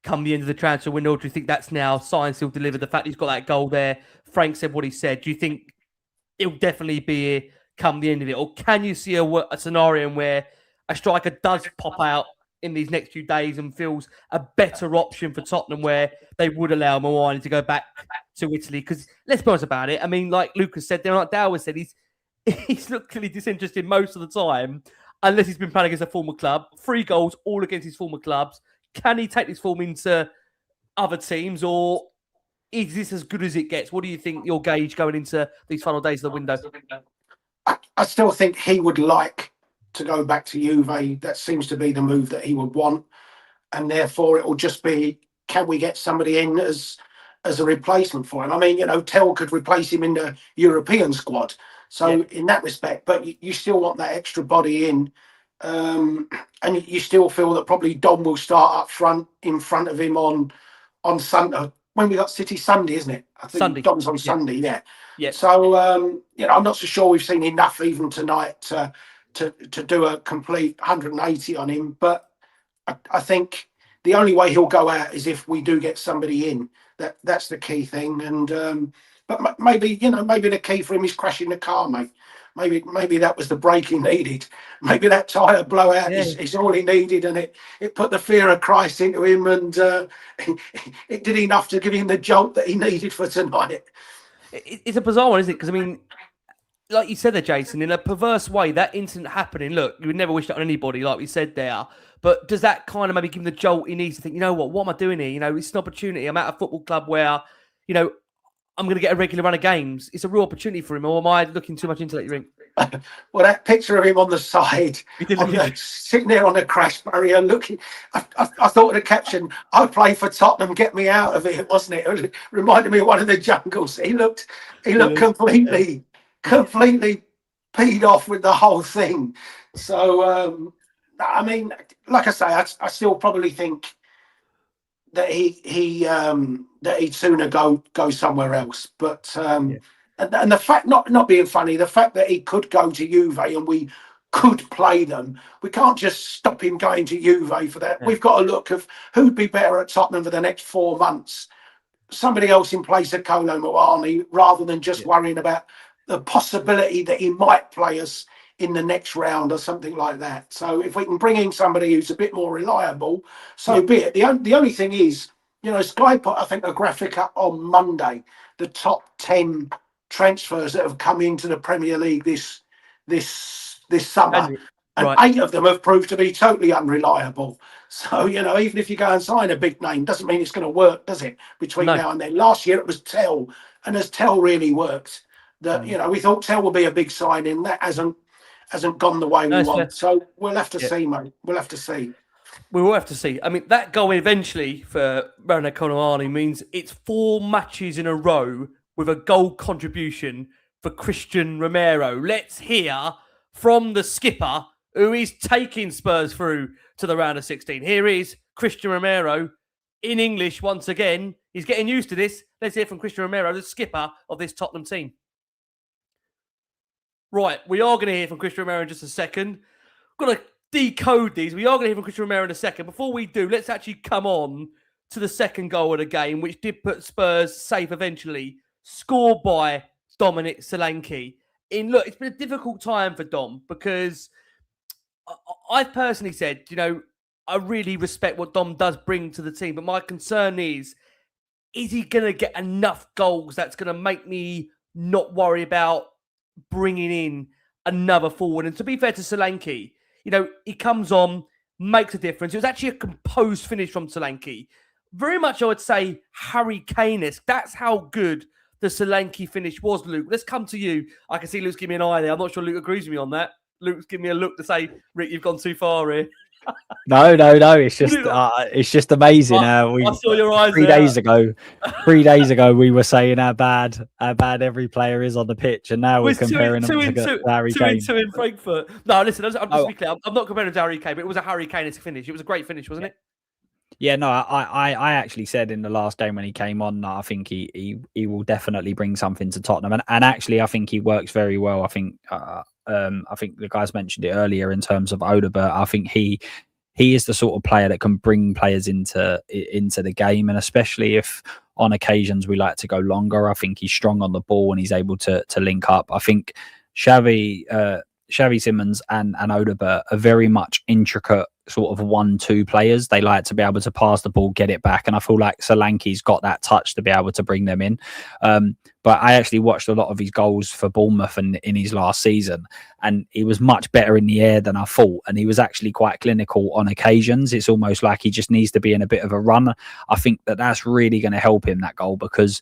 Speaker 1: come the end of the transfer window? Or do you think that's now signed, still delivered? The fact he's got that goal there, Frank said what he said. Do you think it'll definitely be here come the end of it? Or can you see a scenario where a striker does pop out in these next few days and feels a better option for Tottenham, where they would allow Muani to go back to Italy? Because let's be honest about it. I mean, like Lucas said there, like Dower said, he's looked really disinterested most of the time, unless he's been playing against a former club. 3 goals, all against his former clubs. Can he take this form into other teams, or is this as good as it gets? What do you think your gauge going into these final days of the window?
Speaker 2: I still think he would like to go back to Juve. That seems to be the move that he would want, and therefore it will just be, can we get somebody in as a replacement for him? I mean, Tell could replace him in the European squad, so in that respect, but you still want that extra body in, and you still feel that probably Dom will start up front in front of him on Sunday, when we got City Sunday, isn't it? I think Sunday. Dom's on Sunday, yeah. So I'm not so sure we've seen enough even tonight to do a complete 180 on him, but I think the only way he'll go out is if we do get somebody in. That's the key thing. And but maybe the key for him is crashing the car, mate. Maybe that was the break he needed. Maybe that tyre blowout is all he needed, and it put the fear of Christ into him, and it did enough to give him the jolt that he needed for tonight.
Speaker 1: It's a bizarre one, isn't it? Because I mean, like you said there, Jason, in a perverse way, that incident happening, look, you would never wish that on anybody, like we said there. But does that kind of maybe give him the jolt he needs to think, you know what am I doing here? It's an opportunity. I'm at a football club where, I'm going to get a regular run of games. It's a real opportunity for him. Or am I looking too much into that, you think?
Speaker 2: Well, that picture of him on the side, sitting there on the crash barrier, looking, I thought of the caption, I play for Tottenham, get me out of it, wasn't it? It reminded me of one of the Jungles. He looked completely peed off with the whole thing. So, I mean, like I say, I still probably think that he'd sooner go somewhere else. But and the fact, not being funny, the fact that he could go to Juve and we could play them, we can't just stop him going to Juve for that. We've got to look of who'd be better at Tottenham for the next 4 months. Somebody else in place of Kolo Muani, rather than just worrying about the possibility that he might play us in the next round or something like that. So if we can bring in somebody who's a bit more reliable, so be it. The only thing is, Sky put, I think, a graphic up on Monday, the top 10 transfers that have come into the Premier League this summer, and 8 of them have proved to be totally unreliable. So, even if you go and sign a big name, doesn't mean it's going to work, does it, between now and then? Last year it was Tell, and has Tell really worked? That we thought Tell would be a big signing. That hasn't gone the way we want. So we'll have to see, mate. We'll have to see.
Speaker 1: We will have to see. I mean, that goal eventually for Randal Kolo Muani means it's 4 matches in a row with a goal contribution for Christian Romero. Let's hear from the skipper, who is taking Spurs through to the round of 16. Here is Christian Romero in English once again. He's getting used to this. Let's hear from Christian Romero, the skipper of this Tottenham team. Right, we are going to hear from Christian Romero in just a second. We've got to decode these. We are going to hear from Christian Romero in a second. Before we do, let's actually come on to the second goal of the game, which did put Spurs safe eventually. scored by Dominic Solanke. Look, it's been a difficult time for Dom because I've personally said, I really respect what Dom does bring to the team, but my concern is he going to get enough goals that's going to make me not worry about bringing in another forward? And to be fair to Solanke, he comes on, makes a difference. It was actually a composed finish from Solanke. Very much, I would say, Harry Kane-esque. That's how good the Solanke finish was, Luke. Let's come to you. I can see Luke's giving me an eye there. I'm not sure Luke agrees with me on that. Luke's giving me a look to say, Rick, you've gone too far here.
Speaker 4: No. It's just amazing.
Speaker 1: I saw your eyes
Speaker 4: 3 days ago. 3 days ago, we were saying how bad every player is on the pitch, and now we're comparing them to Harry Kane.
Speaker 1: 2-2 in Frankfurt. No, listen, I'm just to be clear. I'm not comparing to Harry Kane, but it was a Harry Kane-esque finish. It was a great finish, wasn't it?
Speaker 4: Yeah, no, I actually said in the last game when he came on, I think he will definitely bring something to Tottenham, and actually I think he works very well. I think the guys mentioned it earlier in terms of Odegaard. I think he is the sort of player that can bring players into the game, and especially if on occasions we like to go longer. I think he's strong on the ball and he's able to link up. I think Xavi Simons and Odegaard are very much intricate sort of 1-2 players. They like to be able to pass the ball, get it back, and I feel like Solanke's got that touch to be able to bring them in. But I actually watched a lot of his goals for Bournemouth in his last season, and he was much better in the air than I thought, and he was actually quite clinical on occasions. It's almost like he just needs to be in a bit of a run. I think that's really going to help him, that goal, because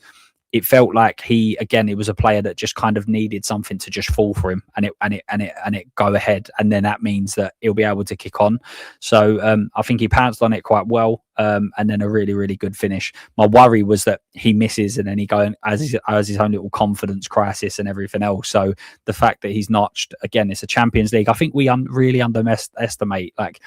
Speaker 4: it felt like it was a player that just kind of needed something to just fall for him and it go ahead, and then that means that he'll be able to kick on. So I think he pounced on it quite well, and then a really, really good finish. My worry was that he misses and then he has his own little confidence crisis and everything else. So the fact that he's notched, again, it's a Champions League. I think we really underestimate, like,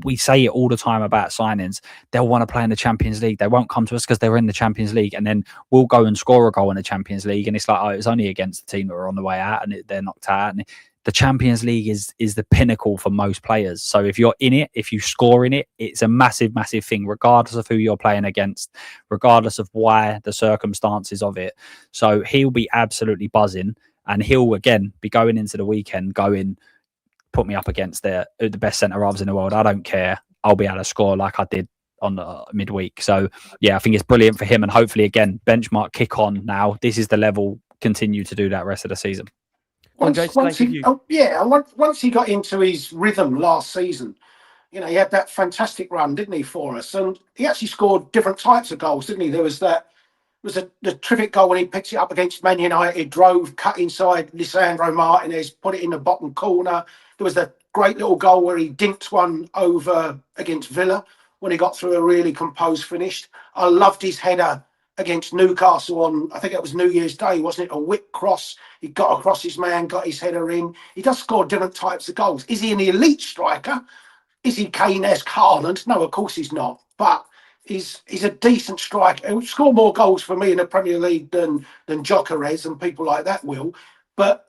Speaker 4: we say it all the time about signings. They'll want to play in the Champions League. They won't come to us because they're in the Champions League. And then we'll go and score a goal in the Champions League. And it's like, it was only against the team that are on the way out and they're knocked out. And the Champions League is the pinnacle for most players. So if you're in it, if you score in it, it's a massive, massive thing, regardless of who you're playing against, regardless of why the circumstances of it. So he'll be absolutely buzzing. And he'll, again, be going into the weekend going, put me up against the best centre-halves in the world. I don't care. I'll be able to score like I did on the midweek. So, yeah, I think it's brilliant for him. And hopefully, again, benchmark, kick on now. This is the level. Continue to do that rest of the season.
Speaker 2: Once he got into his rhythm last season, he had that fantastic run, didn't he, for us? And he actually scored different types of goals, didn't he? There was the terrific goal when he picked it up against Man United, drove, cut inside Lisandro Martinez, put it in the bottom corner. There was that great little goal where he dinked one over against Villa when he got through a really composed finish. I loved his header against Newcastle on, I think it was New Year's Day, wasn't it? A whip cross. He got across his man, got his header in. He does score different types of goals. Is he an elite striker? Is he Kane-esque Haaland? No, of course he's not. But he's a decent striker. He'll score more goals for me in the Premier League than Gyökeres and people like that will. But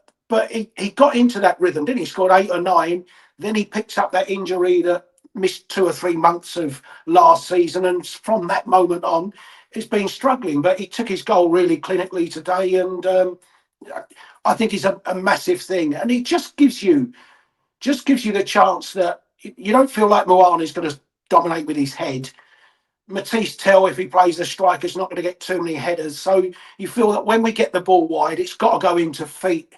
Speaker 2: he got into that rhythm, didn't he? He scored 8 or 9. Then he picked up that injury that missed 2 or 3 months of last season. And from that moment on, he's been struggling. But he took his goal really clinically today. And I think it's a massive thing. And he just gives you the chance that you don't feel like Muani is going to dominate with his head. Matisse Tell, if he plays the striker, is not going to get too many headers. So you feel that when we get the ball wide, it's got to go into feet.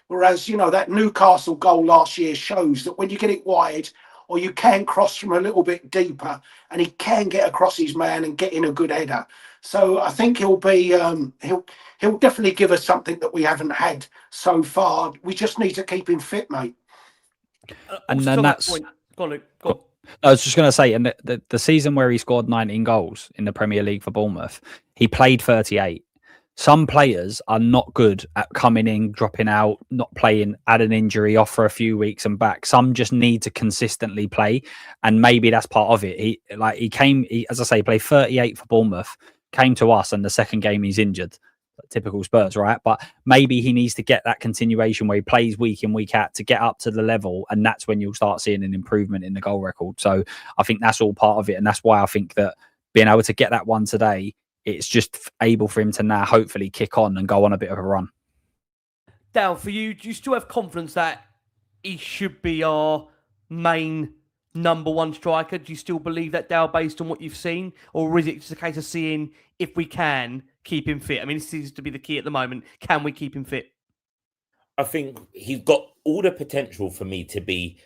Speaker 2: Whereas, that Newcastle goal last year shows that when you get it wide, or you can cross from a little bit deeper, and he can get across his man and get in a good header. So I think he'll be he'll definitely give us something that we haven't had so far. We just need to keep him fit, mate.
Speaker 4: And then that's.
Speaker 1: Go on, Luke. Go on.
Speaker 4: I was just going to say, and the season where he scored 19 goals in the Premier League for Bournemouth, he played 38. Some players are not good at coming in, dropping out, not playing, add an injury, off for a few weeks and back. Some just need to consistently play, and maybe that's part of it. He as I say, played 38 for Bournemouth, came to us, and the second game he's injured. Typical Spurs, right? But maybe he needs to get that continuation where he plays week in, week out to get up to the level, and that's when you'll start seeing an improvement in the goal record. So I think that's all part of it, and that's why I think that being able to get that one today it's just able for him to now hopefully kick on and go on a bit of a run.
Speaker 1: Dal, for you, do you still have confidence that he should be our main number one striker? Do you still believe that, Dal, based on what you've seen? Or is it just a case of seeing if we can keep him fit? I mean, this seems to be the key at the moment. Can we keep him fit?
Speaker 3: I think he's got all the potential for me to be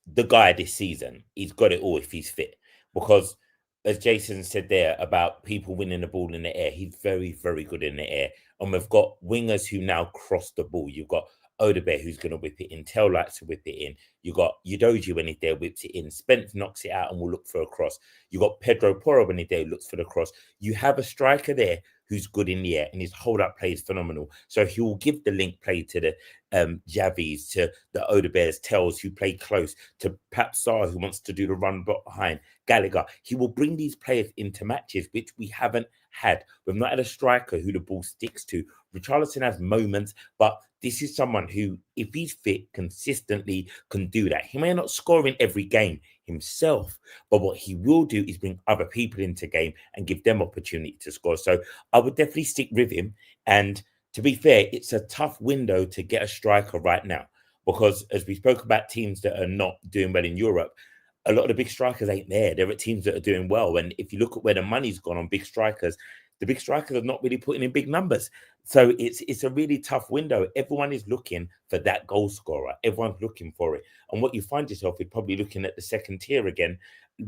Speaker 3: the guy this season. He's got it all if he's fit. Because, as Jason said there about people winning the ball in the air, he's very, very good in the air. And we've got wingers who now cross the ball. You've got Odebear who's going to whip it in. Tell likes to whip it in. You got Udoji when he's there, whips it in. Spence knocks it out and will look for a cross. You got Pedro Porro when he's there, looks for the cross. You have a striker there who's good in the air, and his hold-up play is phenomenal. So he will give the link play to the Javis, to the Odebears, Tells, who play close, to Pap Sarr, who wants to do the run behind, Gallagher. He will bring these players into matches, which we haven't had. We've not had a striker who the ball sticks to. Richarlison has moments, but this is someone who, if he's fit, consistently can do that. He may not score in every game himself, but what he will do is bring other people into game and give them opportunity to score. So I would definitely stick with him. And to be fair, it's a tough window to get a striker right now, because as we spoke about teams that are not doing well in Europe, a lot of the big strikers ain't there. There are teams that are doing well. And if you look at where the money's gone on big strikers, the big strikers are not really putting in big numbers. So it's a really tough window. Everyone is looking for that goal scorer. Everyone's looking for it. And what you find yourself is probably looking at the second tier again,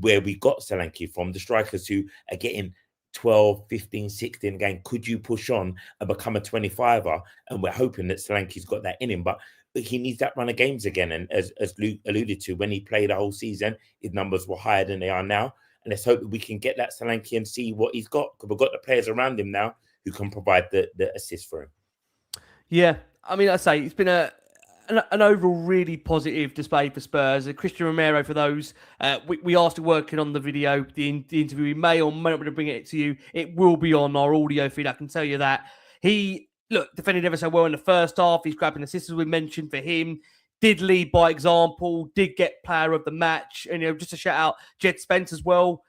Speaker 3: where we got Solanke from, the strikers who are getting 12, 15, 16 again. Could you push on and become a 25er? And we're hoping that Solanke's got that in him. But he needs that run of games again. And as Luke alluded to, when he played the whole season, his numbers were higher than they are now. And let's hope that we can get that Solanke and see what he's got, because we've got the players around him now who can provide the assist for him.
Speaker 1: Yeah, I mean, I say it's been an overall really positive display for Spurs. Christian Romero, for those, we are still working on the video, the interview. We may or may not be able to bring it to you. It will be on our audio feed, I can tell you that. He, defended ever so well in the first half. He's grabbing assists, as we mentioned, for him. Did lead by example, did get player of the match. And, just a shout out Jed Spence as well.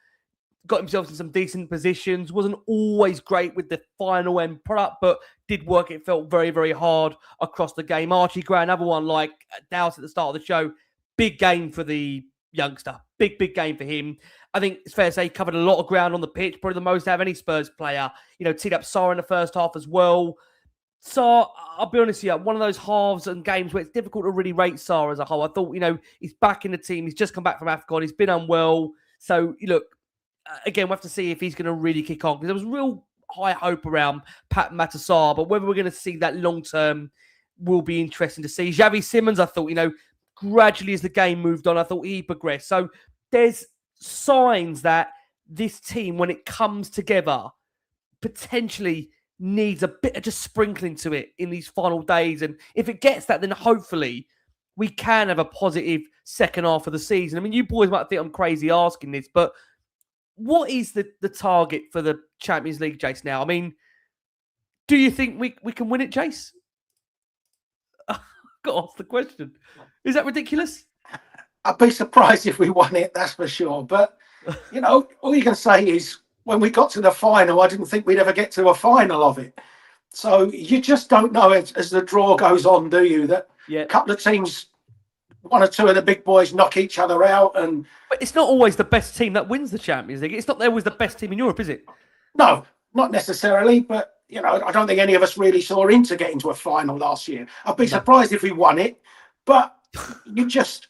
Speaker 1: Got himself in some decent positions. Wasn't always great with the final end product, but did work. It felt very, very hard across the game. Archie Gray, another one like Dallas at the start of the show. Big game for the youngster. Big, big game for him. I think it's fair to say he covered a lot of ground on the pitch, probably the most out of any Spurs player. Teed up Sarr in the first half as well. Sarr, I'll be honest with you, one of those halves and games where it's difficult to really rate Sarr as a whole. I thought, he's back in the team. He's just come back from AFCON. He's been unwell. So, look, again, we'll have to see if he's going to really kick on. Because there was real high hope around Pat Matasar. But whether we're going to see that long-term will be interesting to see. Xavi Simons, I thought, gradually as the game moved on, I thought he progressed. So there's signs that this team, when it comes together, potentially needs a bit of just sprinkling to it in these final days. And if it gets that, then hopefully we can have a positive second half of the season. I mean, you boys might think I'm crazy asking this, but what is the target for the Champions League, Jace, now? I mean, do you think we can win it, Jace? I've got to ask the question. Is that ridiculous?
Speaker 2: I'd be surprised if we won it, that's for sure. But, all you can say is, when we got to the final, I didn't think we'd ever get to a final of it. So you just don't know as the draw goes on, do you? That a couple of teams, one or two of the big boys knock each other out.
Speaker 1: But it's not always the best team that wins the Champions League. It's not always the best team in Europe, is it?
Speaker 2: No, not necessarily. But, I don't think any of us really saw Inter get into a final last year. I'd be surprised if we won it. But in fact,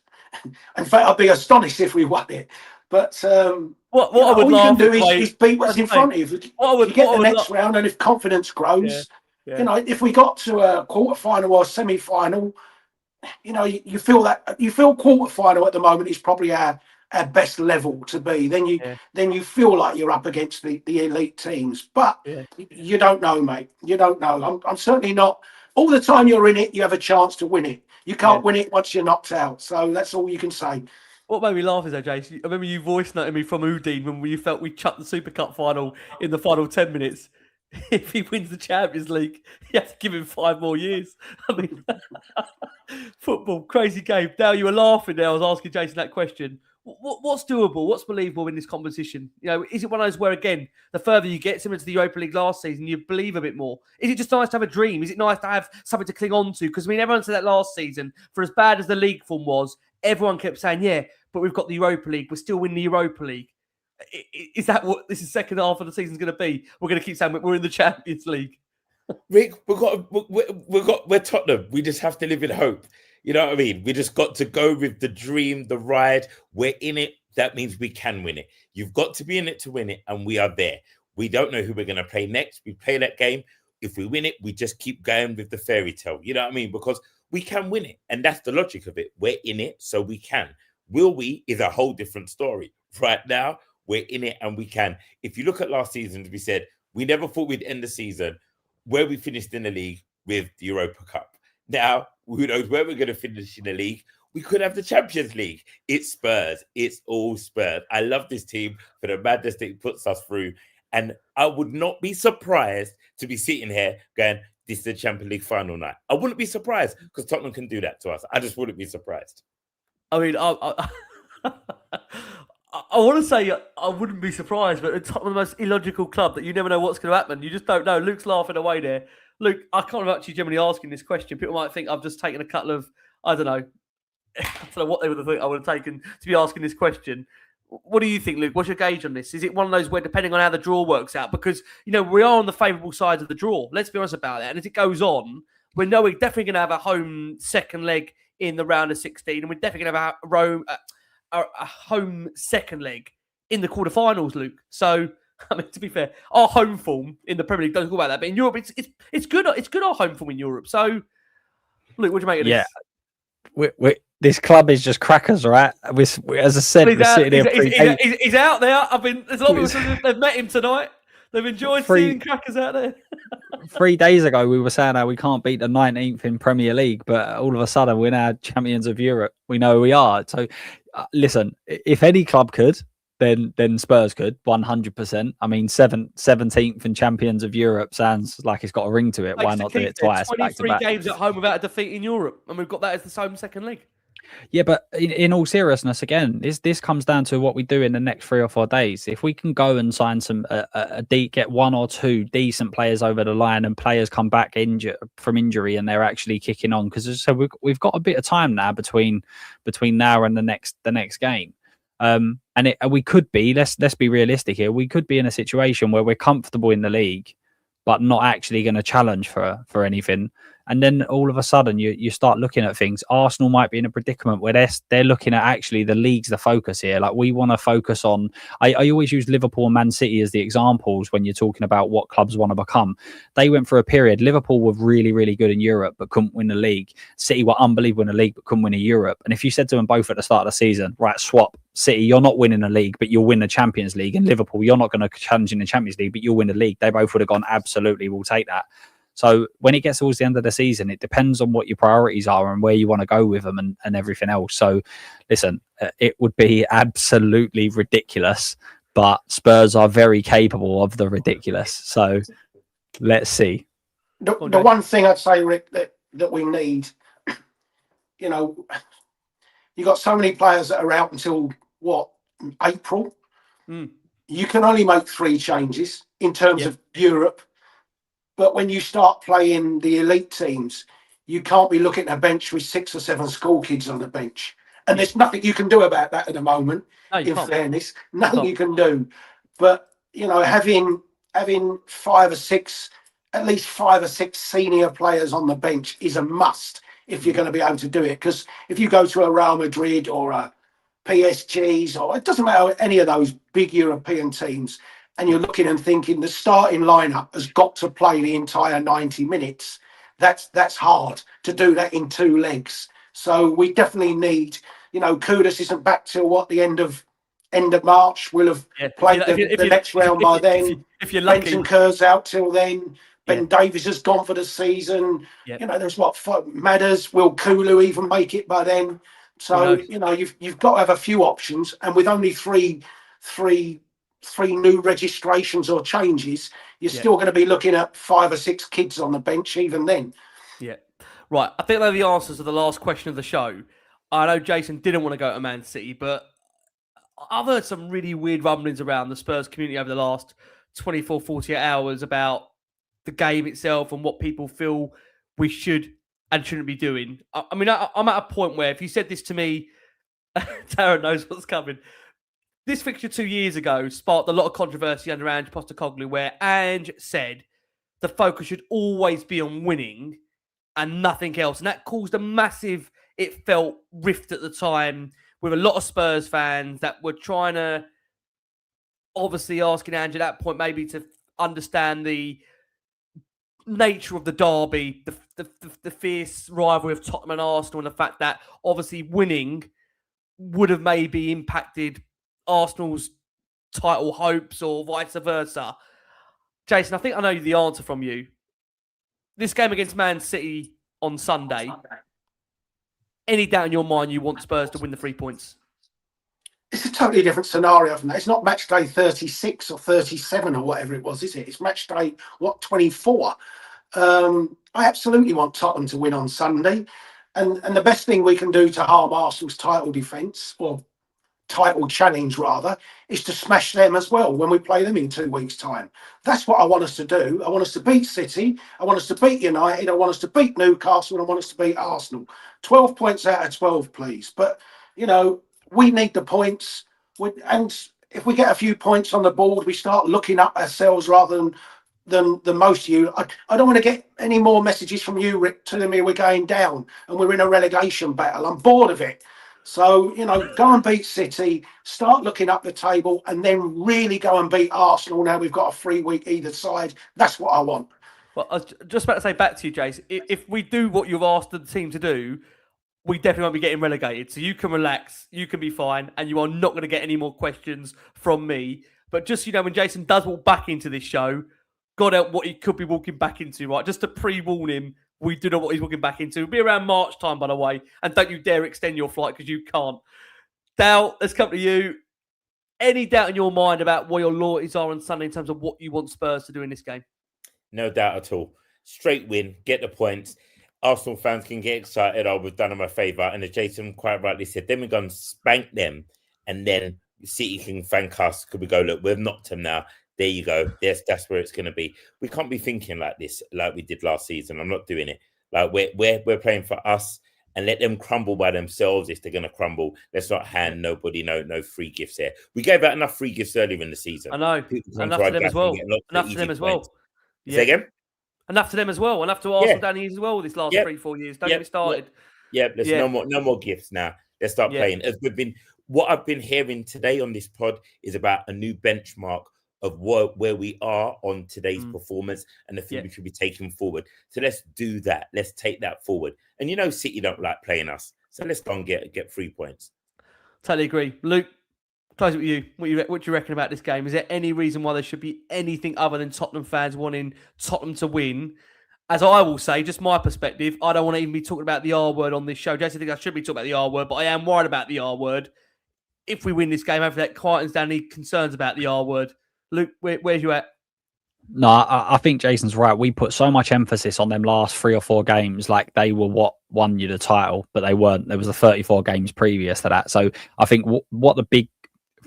Speaker 2: I'd be astonished if we won it. But
Speaker 1: what I would
Speaker 2: all you can do is beat what's in front of you. If you get the next round, and if confidence grows, if we got to a quarter-final or semi-final, you feel quarter-final at the moment is probably our best level to be. Then you feel like you're up against the elite teams. But you don't know, mate. You don't know. I'm certainly not. All the time you're in it, you have a chance to win it. You can't win it once you're knocked out. So that's all you can say.
Speaker 1: What made me laugh is, Jace, I remember you voice noting me from Udine when you felt we chucked the Super Cup final in the final 10 minutes. if he wins the Champions League, you have to give him 5 more years. I mean, football, crazy game. Now, you were laughing there. I was asking Jason that question. What's doable? What's believable in this competition? Is it one of those where, again, the further you get, similar to the Europa League last season, you believe a bit more? Is it just nice to have a dream? Is it nice to have something to cling on to? Because, everyone said that last season, for as bad as the league form was, everyone kept saying, yeah, but we've got the Europa League. We're still winning the Europa League. Is that what this is second half of the season is going to be? We're going to keep saying we're in the Champions League.
Speaker 3: Rick, we're Tottenham. We just have to live in hope. You know what I mean? We just got to go with the dream, the ride. We're in it. That means we can win it. You've got to be in it to win it, and we are there. We don't know who we're going to play next. We play that game. If we win it, we just keep going with the fairy tale. You know what I mean? Because we can win it, and that's the logic of it. We're in it, so we can. Will we is a whole different story. Right now, we're in it, and we can. If you look at last season, we said we never thought we'd end the season where we finished in the league with the Europa Cup. Now, who knows where we're going to finish in the league? We could have the Champions League. It's Spurs. It's all Spurs. I love this team for the madness that it puts us through. And I would not be surprised to be sitting here going, this is the Champions League final night. I wouldn't be surprised because Tottenham can do that to us. I just wouldn't be surprised.
Speaker 1: I mean, I want to say I wouldn't be surprised, but it's the most illogical club that you never know what's going to happen. You just don't know. Luke's laughing away there. Luke, I can't actually generally asking this question. People might think I've just taken a couple of, I don't know what they would have thought I would have taken to be asking this question. What do you think, Luke? What's your gauge on this? Is it one of those where, depending on how the draw works out, because, we are on the favourable side of the draw. Let's be honest about that. And as it goes on, we know we're definitely going to have a home second leg in the round of 16, and we're definitely going to have a home second leg in the quarterfinals, Luke. So, I mean, to be fair, our home form in the Premier League, don't talk about that, but in Europe, it's good. It's good, our home form in Europe. So, Luke, what do you make of this?
Speaker 4: Yeah, this club is just crackers, right? As I said,
Speaker 1: he's out there. There's a lot of people they've met him tonight. They've enjoyed seeing crackers out there.
Speaker 4: 3 days ago, we were saying how we can't beat the 19th in Premier League, but all of a sudden, we're now champions of Europe. We know we are. So, listen, if any club could, then Spurs could, 100%. I mean, 17th and champions of Europe sounds like it's got a ring to it. Why not do it twice?
Speaker 1: 23 games at home without a defeat in Europe, and we've got that as the home second leg.
Speaker 4: Yeah, but in all seriousness, again, this comes down to what we do in the next 3 or 4 days. If we can go and sign get 1 or 2 decent players over the line, and players come back from injury and they're actually kicking on, because so we've got a bit of time now between now and the next game. And we could be, let's be realistic here, we could be in a situation where we're comfortable in the league, but not actually going to challenge for anything. And then all of a sudden you start looking at things. Arsenal might be in a predicament where they're looking at actually the league's the focus here. Like, we want to focus on, I always use Liverpool and Man City as the examples when you're talking about what clubs want to become. They went through a period, Liverpool were really, really good in Europe, but couldn't win the league. City were unbelievable in the league, but couldn't win in Europe. And if you said to them both at the start of the season, right, swap, City, you're not winning the league, but you'll win the Champions League. And Liverpool, you're not going to challenge in the Champions League, but you'll win the league. They both would have gone, absolutely, we'll take that. So when it gets towards the end of the season, it depends on what your priorities are and where you want to go with them and everything else. So listen, it would be absolutely ridiculous, but Spurs are very capable of the ridiculous. So let's see.
Speaker 2: The one thing I'd say, Rick, that we need, you got so many players that are out until April. You can only make 3 changes in terms of Europe. But when you start playing the elite teams, you can't be looking at a bench with 6 or 7 school kids on the bench. And there's nothing you can do about that at the moment, in fairness. Nothing you can do. But, having 5 or 6, at least 5 or 6 senior players on the bench is a must if you're going to be able to do it. Because if you go to a Real Madrid or a PSG's, or it doesn't matter, any of those big European teams, and you're looking and thinking the starting lineup has got to play the entire 90 minutes. That's hard to do that in 2 legs. So we definitely need, Kudus isn't back till the end of March. We'll have played the next round by then.
Speaker 1: If you're lucky.
Speaker 2: Benton Kerr's out till then. Ben Davies has gone for the season. There's 5 Matters. Will Kulu even make it by then? So, you've got to have a few options. And with only three 3 new registrations or changes, you're still going to be looking at 5 or 6 kids on the bench even then.
Speaker 1: Yeah. Right. I think they're the answers to the last question of the show. I know Jason didn't want to go to Man City, but I've heard some really weird rumblings around the Spurs community over the last 24, 48 hours about the game itself and what people feel we should and shouldn't be doing. I mean, I'm at a point where if you said this to me, Darren knows what's coming. This fixture 2 years ago sparked a lot of controversy under Ange Postecoglou, where Ange said the focus should always be on winning and nothing else. And that caused a massive, it felt, rift at the time with a lot of Spurs fans that were trying to, obviously asking Ange at that point maybe to understand the nature of the derby, the fierce rivalry of Tottenham and Arsenal, and the fact that obviously winning would have maybe impacted Arsenal's title hopes or vice versa. Jason, I think I know the answer from you. This game against Man City on Sunday, any doubt in your mind you want Spurs to win the 3 points?
Speaker 2: It's a totally different scenario from that. It's not match day 36 or 37 or whatever it was, is it? It's match day, 24? I absolutely want Tottenham to win on Sunday. And the best thing we can do to harm Arsenal's title defence, or title challenge rather, is to smash them as well when we play them in 2 weeks' time. That's what I want us to do. I want us to beat City. I want us to beat United. I want us to beat Newcastle. And I want us to beat Arsenal. 12 points out of 12, please. But, you know, we need the points. And if we get a few points on the board, we start looking up ourselves rather than most of you. I don't want to get any more messages from you, Rick, telling me we're going down and we're in a relegation battle. I'm bored of it. So, you know, go and beat City, start looking up the table, and then really go and beat Arsenal. Now we've got a 3 week either side. That's what I want.
Speaker 1: Well, I was just about to say back to you, Jace, if we do what you've asked the team to do, we definitely won't be getting relegated. So you can relax, you can be fine, and you are not going to get any more questions from me. But just, you know, when Jason does walk back into this show, God help what he could be walking back into, right? Just to pre-warn him, we do know what he's walking back into. It'll be around March time, by the way. And don't you dare extend your flight because you can't. Dal, let's come to you. Any doubt in your mind about what your loyalties are on Sunday in terms of what you want Spurs to do in this game?
Speaker 3: No doubt at all. Straight win, get the points. Arsenal fans can get excited. Oh, we've done them a favour. And as Jason quite rightly said, then we're going to spank them. And then City can thank us. Could we go, look, we've knocked them now. There you go. That's where it's going to be. We can't be thinking like this, like we did last season. I'm not doing it. Like we're playing for us, and let them crumble by themselves if they're going to crumble. Let's not hand nobody no free gifts here. We gave out enough free gifts earlier in the season.
Speaker 1: I know. Enough to them as well. Enough to them as well.
Speaker 3: Say again?
Speaker 1: Enough to them as well. Enough to Arsenal down here as well this last 3-4 years. Don't get me started.
Speaker 3: There's no more gifts now. Let's start playing. What I've been hearing today on this pod is about a new benchmark of where we are on today's performance and the thing we should be taking forward. So let's do that. Let's take that forward. And you know, City don't like playing us. So let's go and get 3 points.
Speaker 1: Totally agree. Luke, close it with you. What do you reckon about this game? Is there any reason why there should be anything other than Tottenham fans wanting Tottenham to win? As I will say, just my perspective, I don't want to even be talking about the R word on this show. Jason thinks I should be talking about the R word, but I am worried about the R word. If we win this game, hopefully that quietens down any concerns about the R word. Luke, where's you at?
Speaker 4: No, I think Jason's right. We put so much emphasis on them last 3 or 4 games, like they were what won you the title, but they weren't. There was the 34 games previous to that. So I think what the big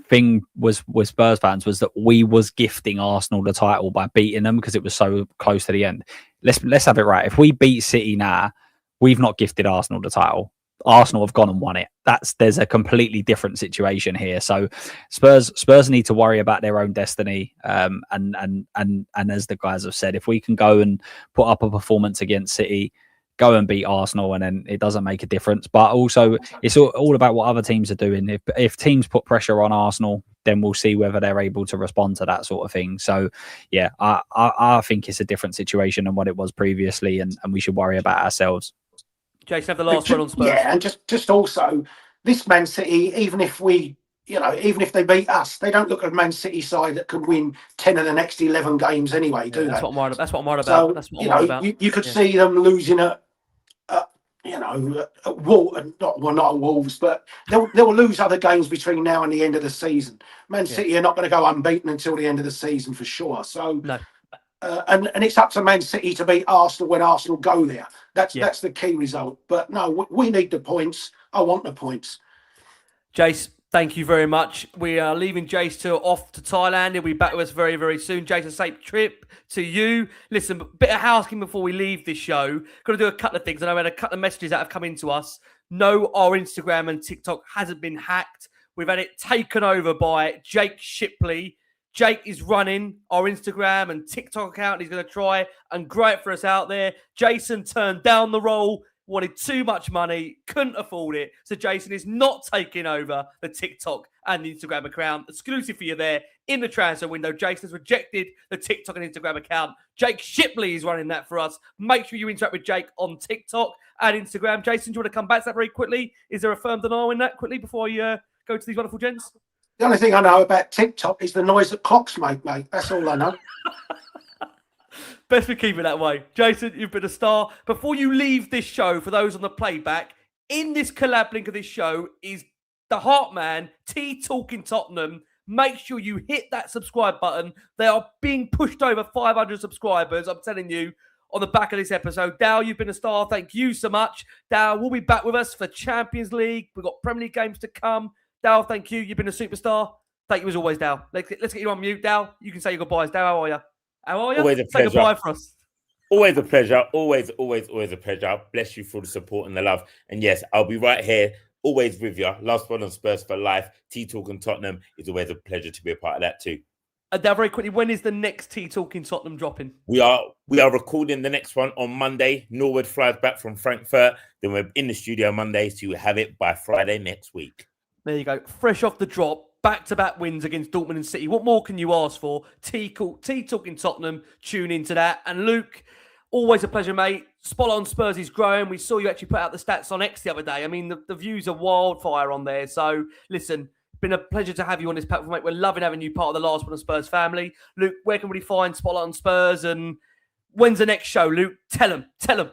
Speaker 4: thing was with Spurs fans was that we was gifting Arsenal the title by beating them because it was so close to the end. Let's have it right. If we beat City now, we've not gifted Arsenal the title. Arsenal have gone and won it. There's a completely different situation here. So Spurs need to worry about their own destiny. And as the guys have said, if we can go and put up a performance against City, go and beat Arsenal, and then it doesn't make a difference. But also, it's all about what other teams are doing. If teams put pressure on Arsenal, then we'll see whether they're able to respond to that sort of thing. So, yeah, I think it's a different situation than what it was previously, and we should worry about ourselves.
Speaker 1: Jason, have the last word on Spurs.
Speaker 2: Yeah, and just also, this Man City, even if they beat us, they don't look at a Man City side that can win 10 of the next 11 games anyway, do they?
Speaker 1: That's what I'm worried about.
Speaker 2: So, you could see them losing at you know, not at Wolves, but they'll lose other games between now and the end of the season. Man City are not going to go unbeaten until the end of the season for sure. So,
Speaker 1: No.
Speaker 2: and it's up to Man City to beat Arsenal when Arsenal go there. That's the key result. But no, we need the points. I want the points.
Speaker 1: Jace, thank you very much. We are leaving Jace off to Thailand. He'll be back with us very, very soon. Jason, safe trip to you. Listen, a bit of housekeeping before we leave this show. Got to do a couple of things. I know we had a couple of messages that have come into us. No, our Instagram and TikTok hasn't been hacked. We've had it taken over by Jake Shipley. Jake is running our Instagram and TikTok account. He's going to try and grow it for us out there. Jason turned down the role. Wanted too much money, couldn't afford it. So Jason is not taking over the TikTok and the Instagram account. Exclusive for you there in the transfer window. Jason has rejected the TikTok and Instagram account. Jake Shipley is running that for us. Make sure you interact with Jake on TikTok and Instagram. Jason, do you want to come back to that very quickly? Is there a firm denial in that quickly before I go to these wonderful gents?
Speaker 2: The only thing I know about TikTok is the noise that clocks make, mate. That's all I know.
Speaker 1: Best we keep it that way. Jason, you've been a star. Before you leave this show, for those on the playback, in this collab link of this show is the Heartman, T Talking Tottenham. Make sure you hit that subscribe button. They are being pushed over 500 subscribers, I'm telling you, on the back of this episode. Dal, you've been a star. Thank you so much. Dal will be back with us for Champions League. We've got Premier League games to come. Dal, thank you. You've been a superstar. Thank you as always, Dal. Let's get you on mute. Dal, you can say your goodbyes. Dal, how are you? How are you?
Speaker 3: Always a pleasure.
Speaker 1: Say goodbye for us.
Speaker 3: Always a pleasure. Always a pleasure. Bless you for the support and the love. And yes, I'll be right here, always with you. Last one on Spurs for life. T Talking Tottenham. It's always a pleasure to be a part of that too.
Speaker 1: Now, very quickly, when is the next T Talking Tottenham dropping?
Speaker 3: We are recording the next one on Monday. Norwood flies back from Frankfurt. Then we're in the studio Monday, so you have it by Friday next week.
Speaker 1: There you go. Fresh off the drop. Back-to-back wins against Dortmund and City. What more can you ask for? T Talking Tottenham. Tune into that. And Luke, always a pleasure, mate. Spot on Spurs is growing. We saw you actually put out the stats on X the other day. I mean, the views are wildfire on there. So, listen, been a pleasure to have you on this platform, mate. We're loving having you part of the Last One on Spurs family. Luke, where can we find Spotlight on Spurs? And when's the next show, Luke? Tell them.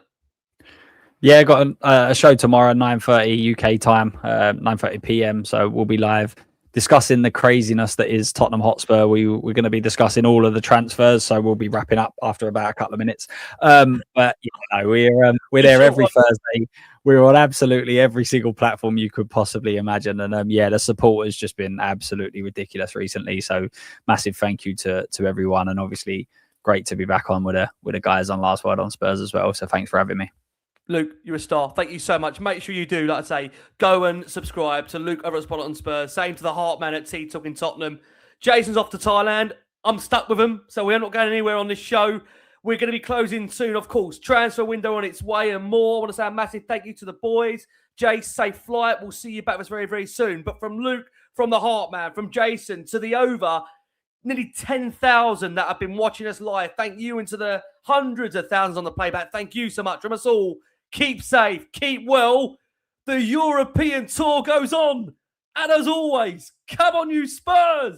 Speaker 4: Yeah, got a show tomorrow, 9:30 UK time, 9:30 PM. So we'll be live discussing the craziness that is Tottenham Hotspur. We're going to be discussing all of the transfers, so we'll be wrapping up after about a couple of minutes. But we're there every Thursday. We're on absolutely every single platform you could possibly imagine, and the support has just been absolutely ridiculous recently. So massive thank you to everyone, and obviously great to be back on with the guys on Last Word on Spurs as well. So thanks for having me.
Speaker 1: Luke, you're a star. Thank you so much. Make sure you do, like I say, go and subscribe to Luke over at Spotlight on Spurs. Same to the Heartman at T Talking Tottenham. Jason's off to Thailand. I'm stuck with him, so we're not going anywhere on this show. We're going to be closing soon, of course. Transfer window on its way and more. I want to say a massive thank you to the boys. Jace, safe flight. We'll see you back with us very, very soon. But from Luke, from the Heartman, from Jason, to the over nearly 10,000 that have been watching us live. Thank you, and to the hundreds of thousands on the playback. Thank you so much from us all. Keep safe, keep well. The European tour goes on. And as always, come on, you Spurs!